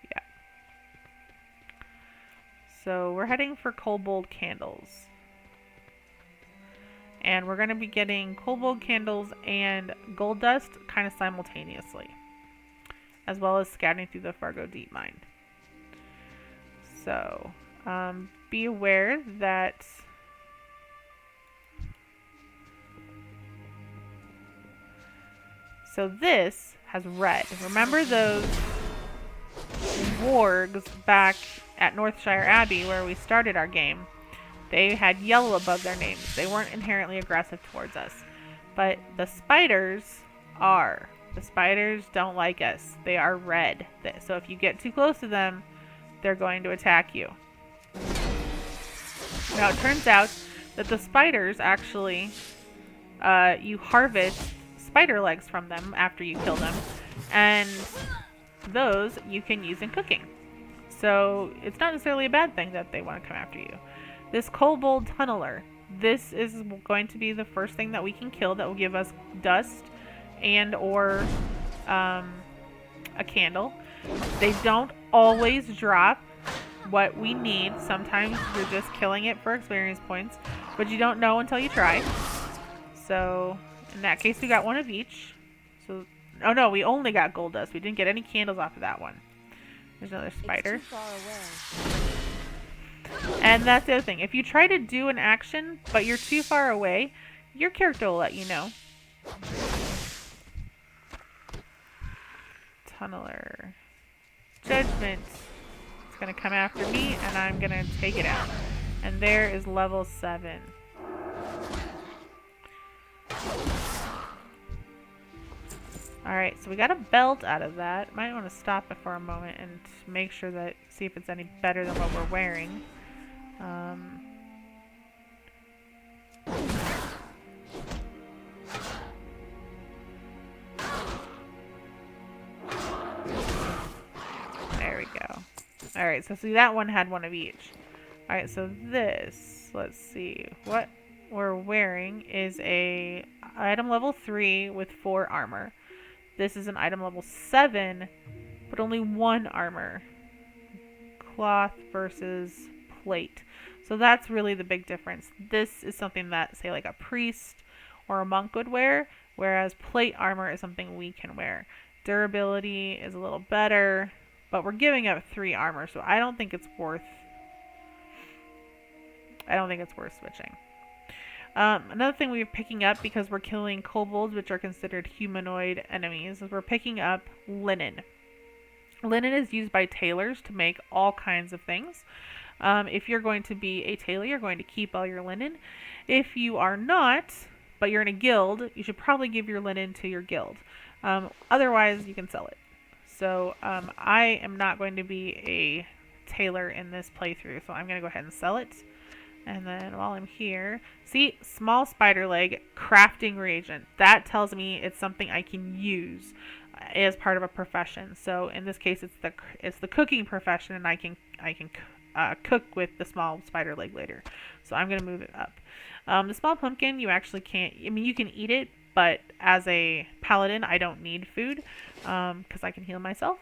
A: Yeah. So we're heading for kobold candles. And we're going to be getting kobold candles and gold dust kind of simultaneously, as well as scouting through the Fargo Deep Mine. So, be aware that So this has red. Remember those wargs back at Northshire Abbey where we started our game? They had yellow above their names. They weren't inherently aggressive towards us. But the spiders are. The spiders don't like us. They are red. So if you get too close to them, they're going to attack you. Now it turns out that the spiders actually, you harvest spider legs from them after you kill them. And those you can use in cooking. So it's not necessarily a bad thing that they want to come after you. This kobold tunneler. This is going to be the first thing that we can kill that will give us dust and or a candle. They don't always drop what we need. Sometimes you're just killing it for experience points, but you don't know until you try. So in that case, we got one of each. So, oh no, we only got gold dust. We didn't get any candles off of that one. There's another spider.
D: It's too far away.
A: And that's the other thing. If you try to do an action, but you're too far away, your character will let you know. Tunneler. Judgment. It's going to come after me, and I'm going to take it out. And there is level 7. Alright, so we got a belt out of that. Might want to stop it for a moment and make sure that, see if it's any better than what we're wearing. There we go. Alright, so see that one had one of each. Alright, so this, let's see, what we're wearing is a item level 3 with 4 armor. This is an item level 7, but only 1 armor. Cloth versus plate. So that's really the big difference. This is something that, say, like a priest or a monk would wear, whereas plate armor is something we can wear. Durability is a little better, but we're giving up 3 armor, so I don't think it's worth switching. Another thing we're picking up, because we're killing kobolds, which are considered humanoid enemies, is we're picking up linen. Linen is used by tailors to make all kinds of things. If you're going to be a tailor, you're going to keep all your linen. If you are not, but you're in a guild, you should probably give your linen to your guild. Otherwise, you can sell it. So I am not going to be a tailor in this playthrough, so I'm going to go ahead and sell it. And then while I'm here, see, small spider leg, crafting reagent. That tells me it's something I can use as part of a profession. So in this case, it's the cooking profession, and I can cook with the small spider leg later. So I'm gonna move it up. The small pumpkin, you actually can't. I mean, you can eat it, but as a paladin, I don't need food because I can heal myself.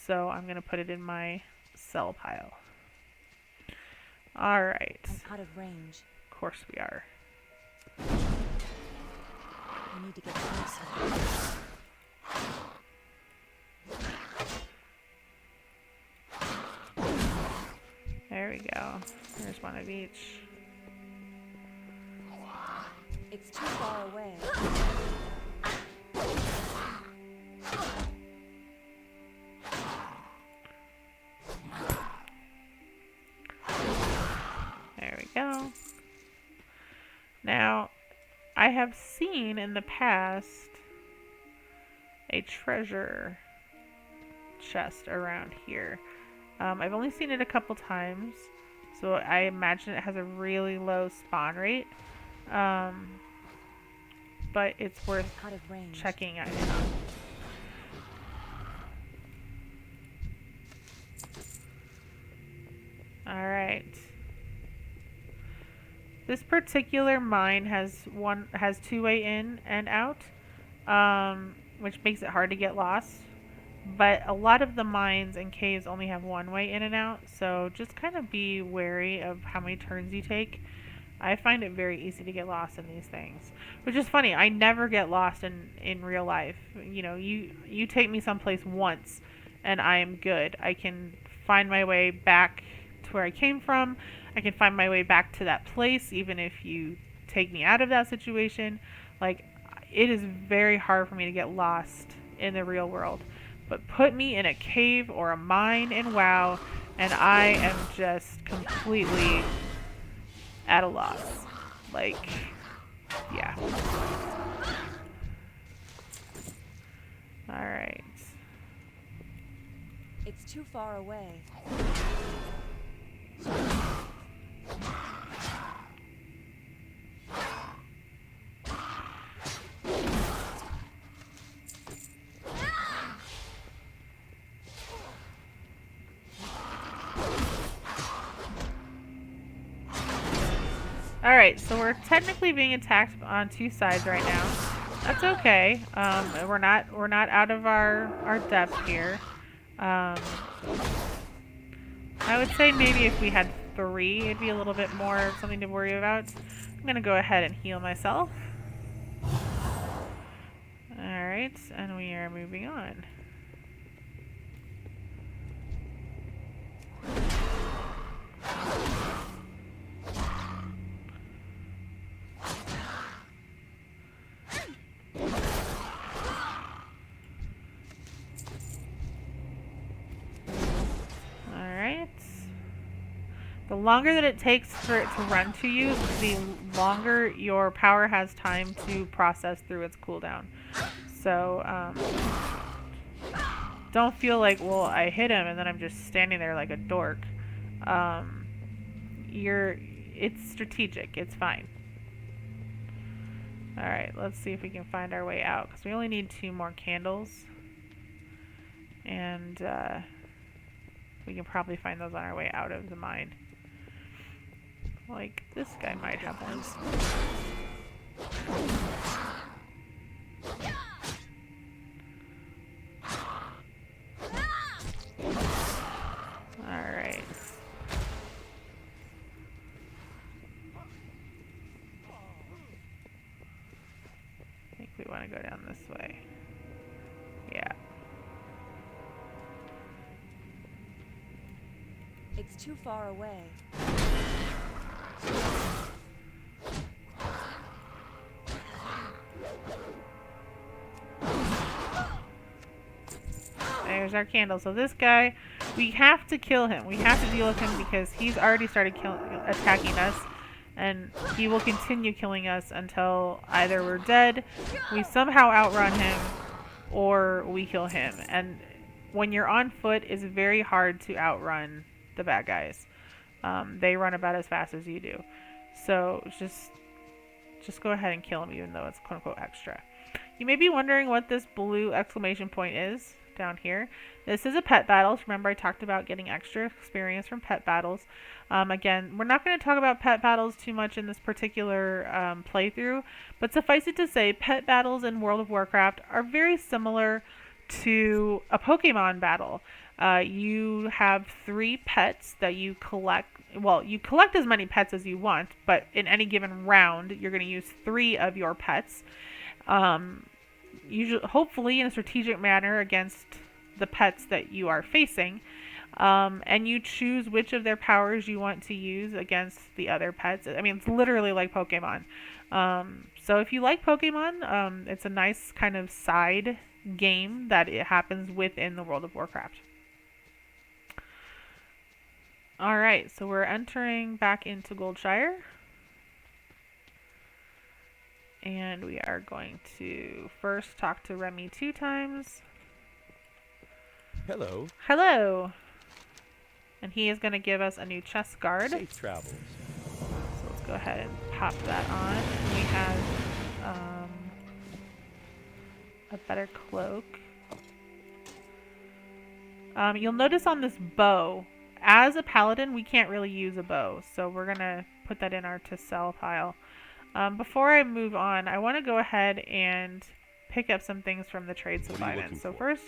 A: So I'm gonna put it in my sell pile. All right.
D: I'm out of range.
A: Of course we are.
D: I need to get closer.
A: There we go. There's one of each.
D: It's too far away.
A: There we go. Now, I have seen in the past a treasure chest around here. I've only seen it a couple times, so I imagine it has a really low spawn rate. But it's worth
D: Out of range.
A: checking out. Alright. This particular mine has two-way in and out, which makes it hard to get lost. But a lot of the mines and caves only have one way in and out, so just kind of be wary of how many turns you take. I find it very easy to get lost in these things, which is funny. I never get lost in real life. You know, you take me someplace once, and I am good. I can find my way back to where I came from. I can find my way back to that place, even if you take me out of that situation. Like, it is very hard for me to get lost in the real world. But put me in a cave or a mine in WoW, and I am just completely at a loss. Like, yeah. Alright.
D: It's too far away.
A: Alright, so we're technically being attacked on two sides right now. That's okay. We're not out of our depth here. I would say maybe if we had 3, it'd be a little bit more something to worry about. I'm gonna go ahead and heal myself. Alright, and we are moving on. The longer that it takes for it to run to you, the longer your power has time to process through its cooldown. So, don't feel like, well, I hit him and then I'm just standing there like a dork. It's strategic. It's fine. Alright, let's see if we can find our way out, because we only need 2 more candles. And, we can probably find those on our way out of the mine. Like, this guy might have one. Alright. I think we want to go down this way. Yeah.
D: It's too far away.
A: There's our candle. So this guy, we have to kill him. We have to deal with him because he's already started attacking us. And he will continue killing us until either we're dead, we somehow outrun him, or we kill him. And when you're on foot, it's very hard to outrun the bad guys. They run about as fast as you do. So just go ahead and kill him, even though it's quote-unquote extra. You may be wondering what this blue exclamation point is down here. This is a pet battles. Remember I talked about getting extra experience from pet battles. Again, we're not going to talk about pet battles too much in this particular playthrough, but suffice it to say, pet battles in World of Warcraft are very similar to a Pokemon battle. You have 3 pets that you collect. Well, you collect as many pets as you want, but in any given round, you're going to use 3 of your pets. Usually, hopefully in a strategic manner against the pets that you are facing. And you choose which of their powers you want to use against the other pets. I mean, it's literally like Pokemon. So if you like Pokemon, it's a nice kind of side game that it happens within the World of Warcraft. Alright, so we're entering back into Goldshire. And we are going to first talk to Remy 2 times.
C: Hello.
A: Hello! And he is going to give us a new chest guard.
C: Safe travels.
A: So let's go ahead and pop that on. And we have a better cloak. You'll notice on this bow, as a paladin, we can't really use a bow. So we're going to put that in our to sell pile. Before I move on, I want to go ahead and pick up some things from the trade supply bin. So first,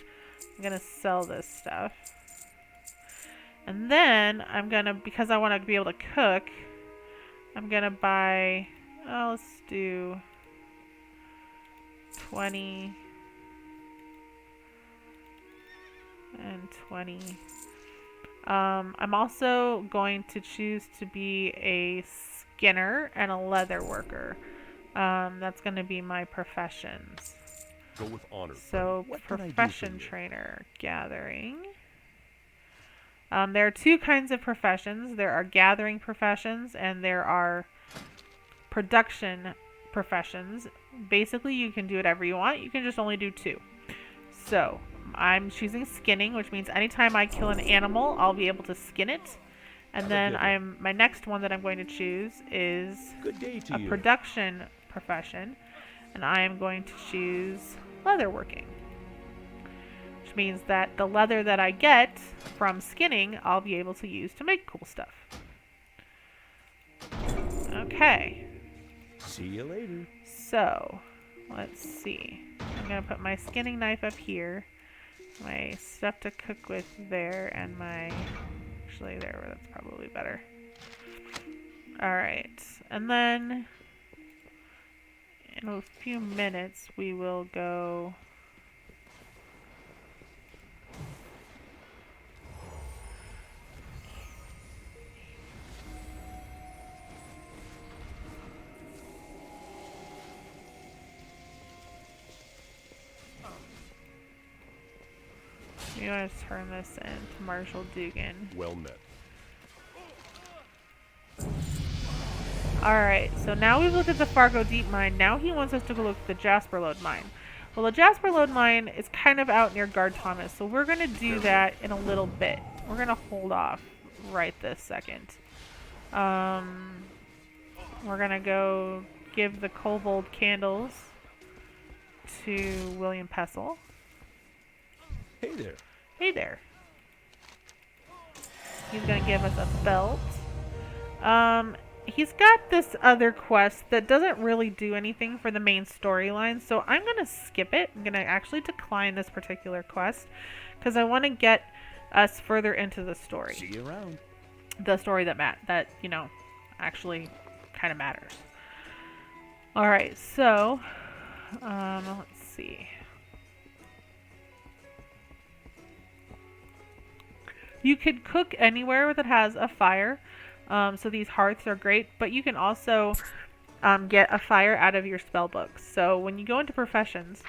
A: I'm going to sell this stuff. And then I'm going to, because I want to be able to cook, I'm going to buy, let's do 20 and 20. I'm also going to choose to be a skinner and a leather worker. That's going to be my professions.
E: Go with honor.
A: So,
C: What can I do for
A: profession
C: you?
A: trainer, gathering. There are two kinds of professions. There are gathering professions and there are production professions. Basically, you can do whatever you want. You can just only do two. So, I'm choosing skinning, which means anytime I kill an animal, I'll be able to skin it. And
C: Have a
A: then
C: good one.
A: my next one that I'm going to choose is
C: Good day to
A: a
C: you.
A: production profession, and I am going to choose leatherworking, which means that the leather that I get from skinning, I'll be able to use to make cool stuff. Okay,
C: See you later.
A: so let's see. I'm going to put my skinning knife up here, my stuff to cook with there, and my... Actually, there, that's probably better. Alright, and then in a few minutes we will go... You want to turn this into Marshall Dugan.
E: Well met.
A: Alright, so now we've looked at the Fargo Deep Mine. Now he wants us to go look at the Jasper Lode Mine. Well, the Jasper Lode Mine is kind of out near Guard Thomas, so we're going to do that in a little bit. We're going to hold off right this second. We're going to go give the Kobold candles to William Pessel.
C: Hey there.
A: Hey there. He's going to give us a belt. He's got this other quest that doesn't really do anything for the main storyline, so I'm going to skip it. I'm going to actually decline this particular quest because I want to get us further into the story.
C: See you around.
A: The story that you know, actually kind of matters. Alright, so, let's see. You could cook anywhere that has a fire. So these hearths are great, but you can also get a fire out of your spell books. So when you go into professions,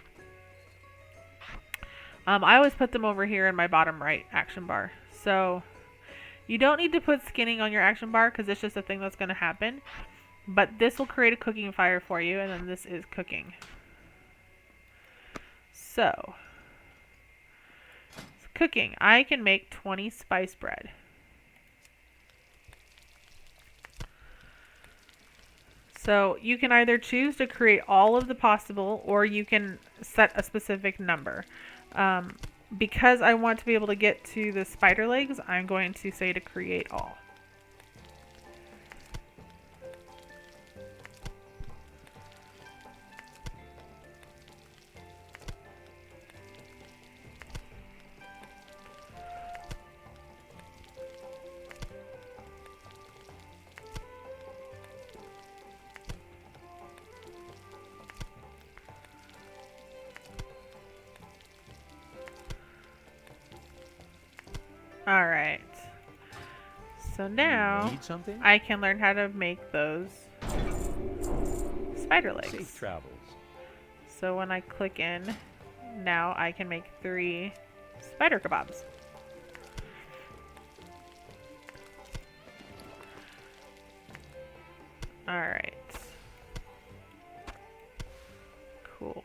A: I always put them over here in my bottom right action bar. So you don't need to put skinning on your action bar because it's just a thing that's going to happen. But this will create a cooking fire for you, and then this is cooking. So, cooking. I can make 20 spice bread. So you can either choose to create all of the possible, or you can set a specific number. Because I want to be able to get to the spider legs, I'm going to say to create all. Alright. So now
C: Need something?
A: I can learn how to make those spider legs.
C: Safe travels.
A: So when I click in, now I can make 3 spider kebabs. Alright. Cool.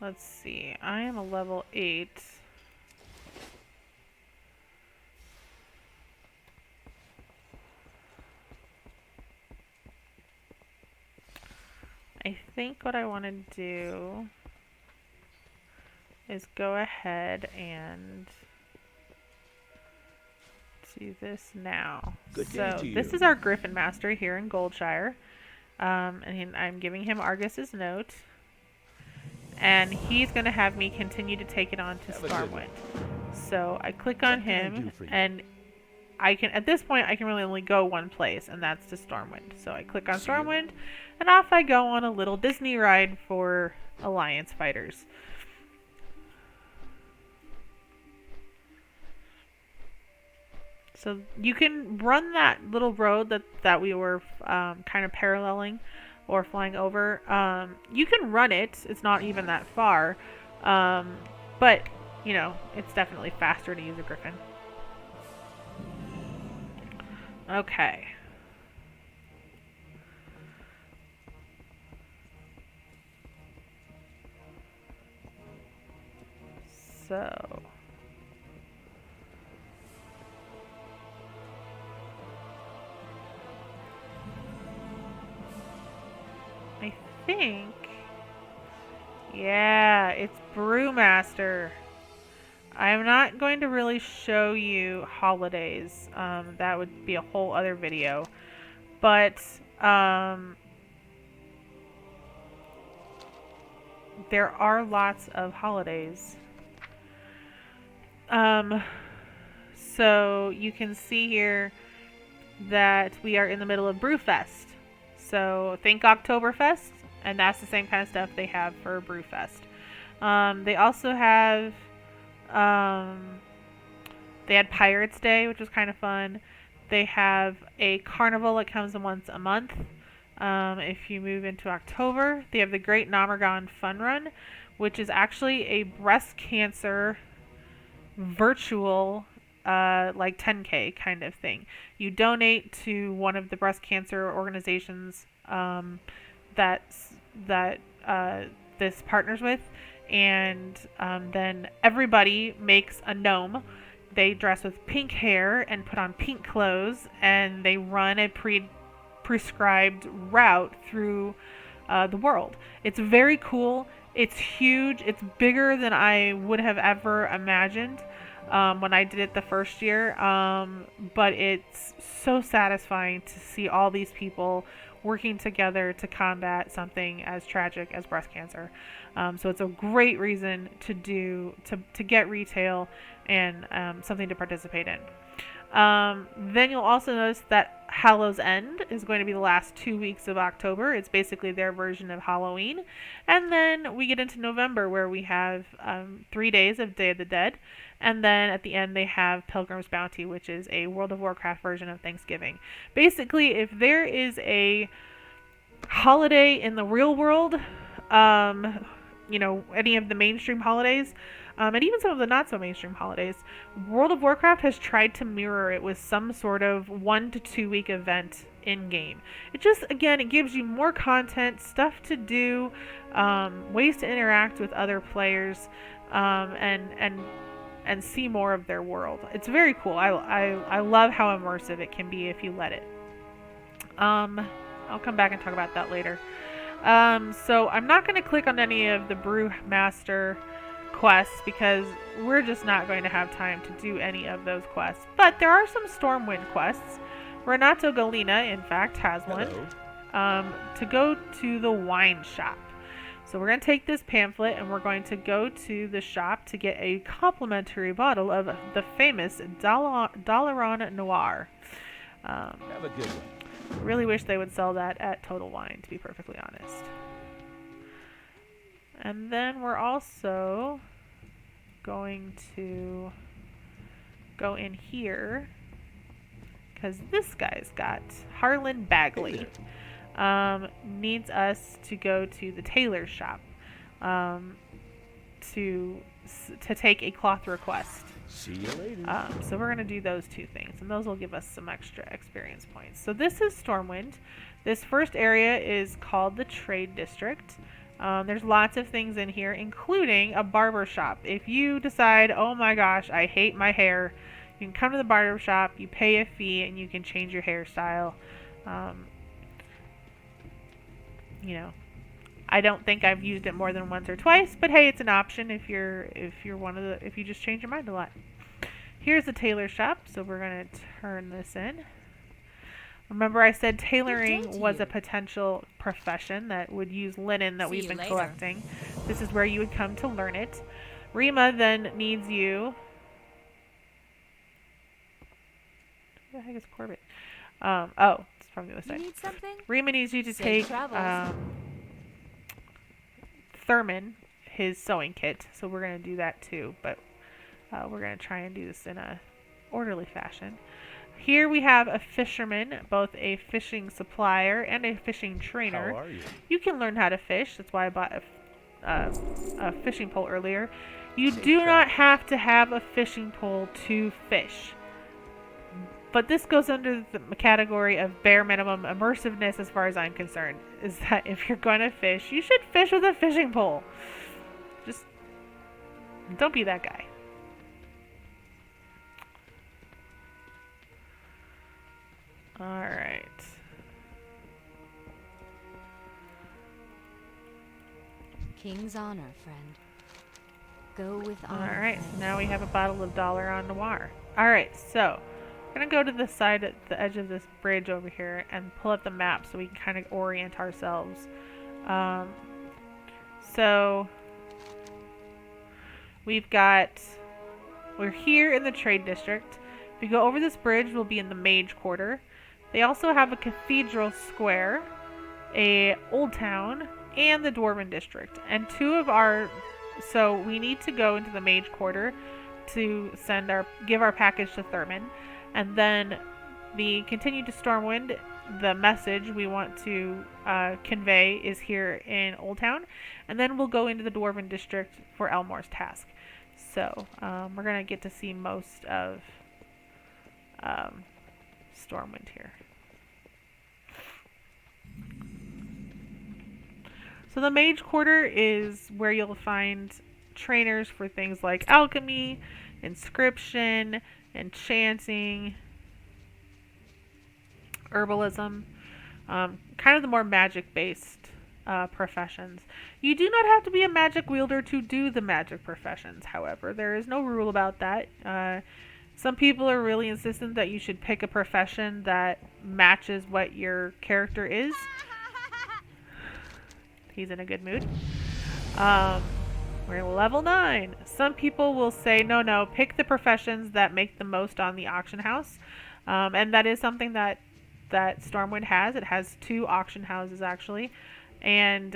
A: Let's see. I am a level 8. I think what I want to do is go ahead and do this now.
C: Good day
A: So
C: to
A: this
C: you.
A: is our Griffin Master here in Goldshire. I'm giving him Argus's note. And he's going to have me continue to take it on to
C: Have a good one.
A: Stormwind. So I click on
C: What can I
A: him,
C: do for you?
A: and I can, at this point, I can really only go one place, and that's to Stormwind. So I click on
C: See you
A: Stormwind, and off I go on a little Disney ride for Alliance fighters. So you can run that little road that we were kind of paralleling or flying over. You can run it. It's not even that far. But, you know, it's definitely faster to use a griffin. Okay. So... I think... Yeah, it's Brewmaster. I'm not going to really show you holidays. That would be a whole other video. But, there are lots of holidays. So you can see here that we are in the middle of Brewfest. So think Oktoberfest, and that's the same kind of stuff they have for Brewfest. They also have, they had Pirates Day, which was kind of fun. They have a carnival that comes once a month. If you move into October, they have the Great Nomergon Fun Run, which is actually a breast cancer virtual like 10K kind of thing. You donate to one of the breast cancer organizations that this partners with, and then everybody makes a gnome. They dress with pink hair and put on pink clothes, and they run a prescribed route through the world. It's very cool. It's huge. It's bigger than I would have ever imagined when I did it the first year. But it's so satisfying to see all these people working together to combat something as tragic as breast cancer. So it's a great reason to get retail and something to participate in. Then you'll also notice that Hallows End is going to be the last 2 weeks of October. It's basically their version of Halloween. And then we get into November, where we have 3 days of Day of the Dead. And then at the end they have Pilgrim's Bounty, which is a World of Warcraft version of Thanksgiving. Basically, if there is a holiday in the real world, you know, any of the mainstream holidays, and even some of the not so mainstream holidays, World of Warcraft has tried to mirror it with some sort of 1 to 2 week event in game. It just, again, it gives you more content, stuff to do, ways to interact with other players, and see more of their world. It's very cool. I love how immersive it can be if you let it. I'll come back and talk about that later. So I'm not going to click on any of the Brewmaster quests because we're just not going to have time to do any of those quests. But there are some Stormwind quests. Renato Galena, in fact, has one. To go to the wine shop. So we're going to take this pamphlet and we're going to go to the shop to get a complimentary bottle of the famous Dalaran Noir.
C: Have a good one.
A: I really wish they would sell that at Total Wine, to be perfectly honest. And then we're also going to go in here because this guy's got Harlan Bagley. Needs us to go to the tailor's shop to take a cloth request.
C: See you later.
A: So we're going to do those two things, and those will give us some extra experience points. So this is Stormwind. This first area is called the Trade District. There's lots of things in here, including a barber shop. If you decide, oh my gosh, I hate my hair, you can come to the barber shop, you pay a fee, and you can change your hairstyle. You know, I don't think I've used it more than once or twice, but hey, it's an option if you just change your mind a lot. Here's the tailor shop, so we're gonna turn this in. Remember, I said tailoring was a potential profession that would use linen that we've been collecting. This is where you would come to learn it. Rima then needs you. Who the heck is Corbett? Oh, it's from the other side.
D: You need something?
A: Rima needs you to take Thurman, his sewing kit. So we're going to do that too. But we're going to try and do this in a orderly fashion. Here we have a fisherman, both a fishing supplier and a fishing trainer.
C: How are you?
A: You can learn how to fish. That's why I bought a fishing pole earlier. You do not have to have a fishing pole to fish. But this goes under the category of bare minimum immersiveness as far as I'm concerned. Is that if you're going to fish, you should fish with a fishing pole. Just don't be that guy. Alright.
D: King's honor, friend. Go with honor.
A: Alright, so now we have a bottle of Dollar on Noir. Alright, so we're going to go to the side at the edge of this bridge over here and pull up the map so we can kind of orient ourselves. So we're here in the trade district. If we go over this bridge, we'll be in the Mage Quarter. They also have a Cathedral Square, a Old Town, and the Dwarven District. And so we need to go into the Mage Quarter to give our package to Thurman. And then the Continue to Stormwind, the message we want to convey is here in Old Town. And then we'll go into the Dwarven District for Elmore's task. So we're going to get to see most of Stormwind here. So the Mage Quarter is where you'll find trainers for things like alchemy, inscription, enchanting, herbalism, kind of the more magic-based professions. You do not have to be a magic wielder to do the magic professions, however. There is no rule about that. Some people are really insistent that you should pick a profession that matches what your character is. He's in a good mood. We're level 9. Some people will say, no, pick the professions that make the most on the auction house. And that is something that Stormwind has. It has 2 auction houses, actually. And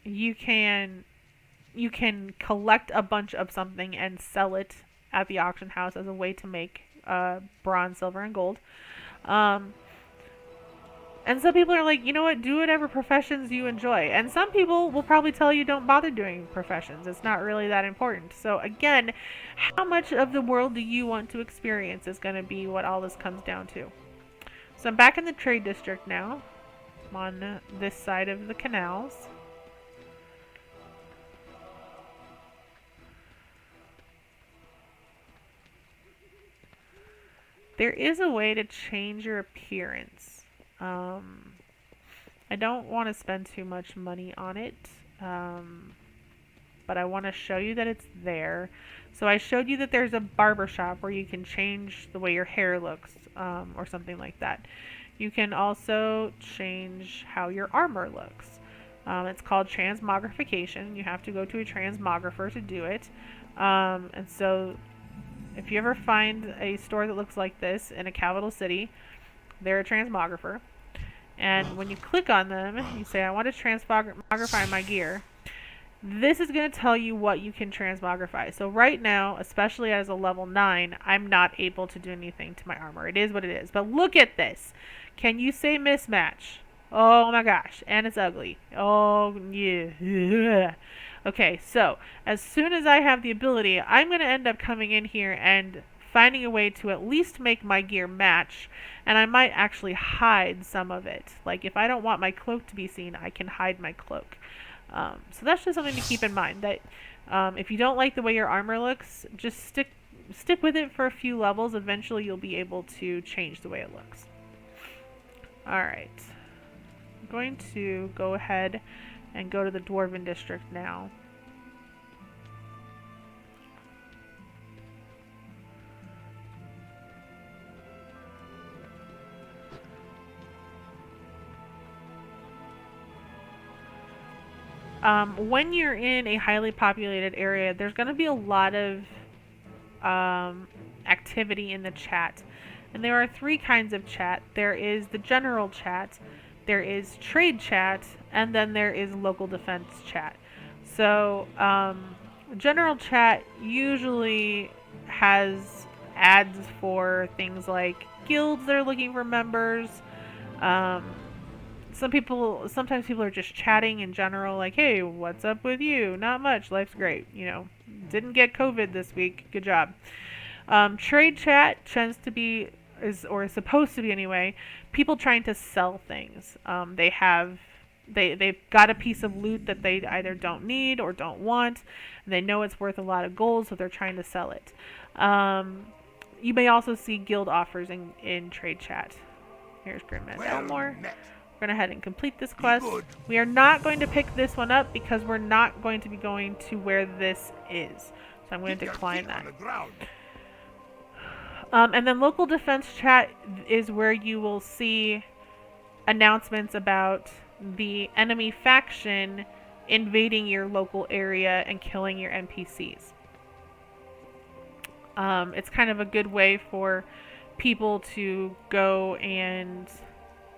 A: you can collect a bunch of something and sell it at the auction house as a way to make bronze, silver, and gold. And some people are like, you know what, do whatever professions you enjoy. And some people will probably tell you don't bother doing professions. It's not really that important. So again, how much of the world do you want to experience is going to be what all this comes down to. So I'm back in the trade district now. I'm on this side of the canals. There is a way to change your appearance. I don't want to spend too much money on it, but I want to show you that it's there. So I showed you that there's a barber shop where you can change the way your hair looks, or something like that. You can also change how your armor looks. It's called transmogrification. You have to go to a transmographer to do it. And so if you ever find a store that looks like this in a capital city, they're a transmographer. And when you click on them, you say, I want to transmogrify my gear. This is going to tell you what you can transmogrify. So right now, especially as a level 9, I'm not able to do anything to my armor. It is what it is. But look at this. Can you say mismatch? Oh my gosh. And it's ugly. Oh, yeah. Okay, so as soon as I have the ability, I'm going to end up coming in here and finding a way to at least make my gear match, and I might actually hide some of it. Like if I don't want my cloak to be seen, I can hide my cloak. So that's just something to keep in mind, that if you don't like the way your armor looks, just stick with it for a few levels. Eventually you'll be able to change the way it looks. Alright, I'm going to go ahead and go to the Dwarven District now. When you're in a highly populated area, there's going to be a lot of activity in the chat. And there are 3 kinds of chat. There is the general chat, there is trade chat, and then there is local defense chat. So, general chat usually has ads for things like guilds that are looking for members. Um, sometimes people are just chatting in general, like, hey, what's up with you? Not much, life's great. Didn't get COVID this week, good job. Trade chat tends to be, is supposed to be anyway, people trying to sell things. They've got a piece of loot that they either don't need or don't want. And they know it's worth a lot of gold, so they're trying to sell it. You may also see guild offers in trade chat. Here's Grimman Elmore. We're going to head and complete this quest. We are not going to pick this one up because we're not going to be going to where this is. So I'm going to decline that. And then local defense chat is where you will see announcements about the enemy faction invading your local area and killing your NPCs. It's kind of a good way for people to go and,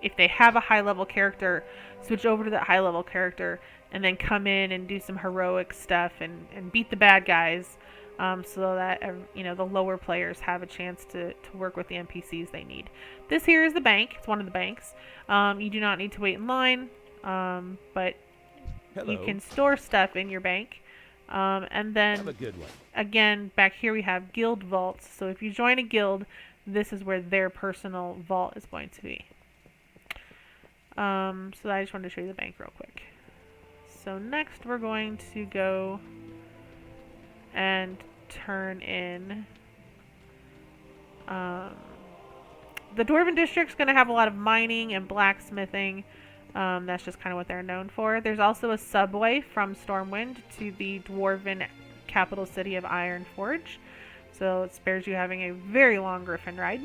A: if they have a high level character, switch over to that high level character and then come in and do some heroic stuff and beat the bad guys, so that the lower players have a chance to work with the NPCs they need. This here is the bank. It's one of the banks. You do not need to wait in line, but
C: Hello.
A: you can store stuff in your bank. And then
C: Have a good one.
A: again, back here we have guild vaults. So if you join a guild, this is where their personal vault is going to be. So I just wanted to show you the bank real quick. So next we're going to go and turn in the Dwarven District's going to have a lot of mining and blacksmithing. That's just kind of what they're known for. There's also a subway from Stormwind to the Dwarven capital city of Ironforge. So it spares you having a very long griffin ride.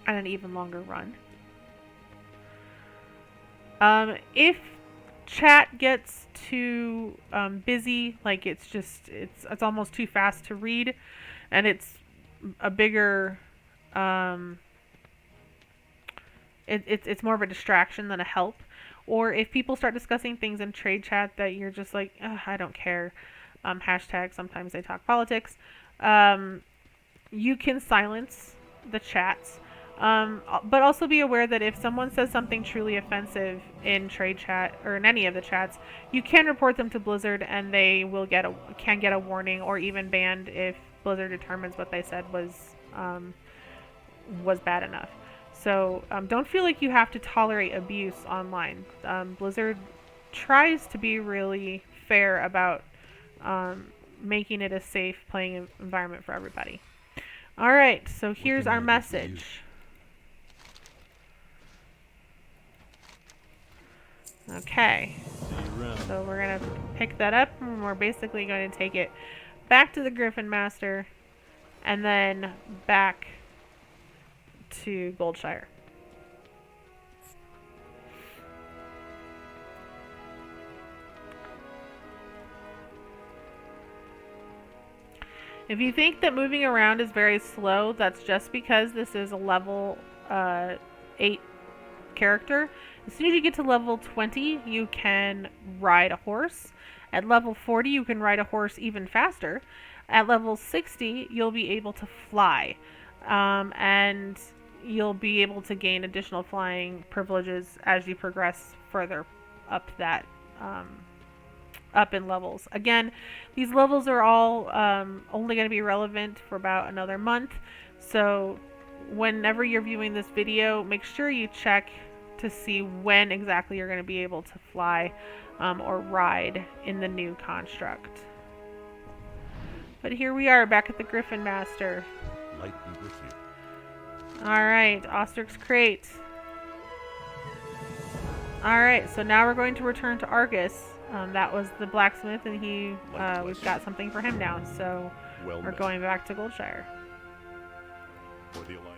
A: And an even longer run. If chat gets too busy, like it's almost too fast to read, and it's a bigger it's more of a distraction than a help, or if people start discussing things in trade chat that you're just like, I don't care, hashtag sometimes they talk politics, you can silence the chats. But also be aware that if someone says something truly offensive in trade chat or in any of the chats, you can report them to Blizzard and they will can get a warning or even banned if Blizzard determines what they said was bad enough. So don't feel like you have to tolerate abuse online. Blizzard tries to be really fair about making it a safe playing environment for everybody. Alright, so here's our message. Okay, so we're going to pick that up and we're basically going to take it back to the Griffin Master and then back to Goldshire. If you think that moving around is very slow, that's just because this is a level 8 character. As soon as you get to level 20, you can ride a horse. At level 40, you can ride a horse even faster. At level 60, you'll be able to fly. And you'll be able to gain additional flying privileges as you progress further up that up in levels. Again, these levels are all only going to be relevant for about another month. So whenever you're viewing this video, make sure you check to see when exactly you're going to be able to fly or ride in the new construct. But here we are back at the Griffin Master.
E: Light be with you.
A: Alright, Ostric's Crate. Alright, so now we're going to return to Argus. That was the blacksmith, and we've got something for him now, so
E: Well
A: we're
E: met.
A: going back to Goldshire.
E: For the Alliance.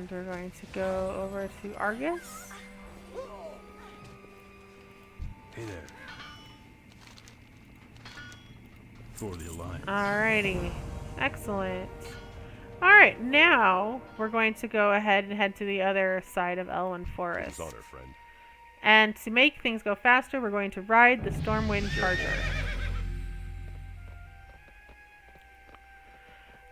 A: And we're going to go over to Argus.
E: Hey there. For the Alliance.
A: Alrighty. Excellent. Alright, now we're going to go ahead and head to the other side of Elwyn Forest.
E: King's honor, friend.
A: And to make things go faster, we're going to ride the Stormwind Charger.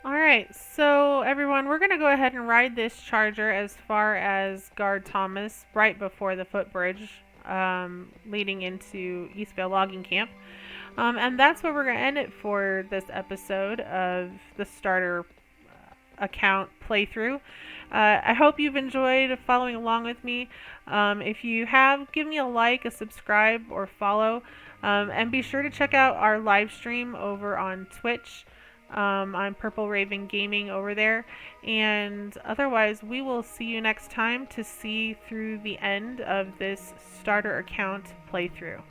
A: Alright, so everyone, we're going to go ahead and ride this charger as far as Guard Thomas, right before the footbridge, leading into Eastvale Logging Camp. And that's where we're going to end it for this episode of the starter account playthrough. I hope you've enjoyed following along with me. If you have, give me a like, a subscribe, or follow. And be sure to check out our live stream over on Twitch. I'm Purple Raven Gaming over there. And otherwise, we will see you next time to see through the end of this starter account playthrough.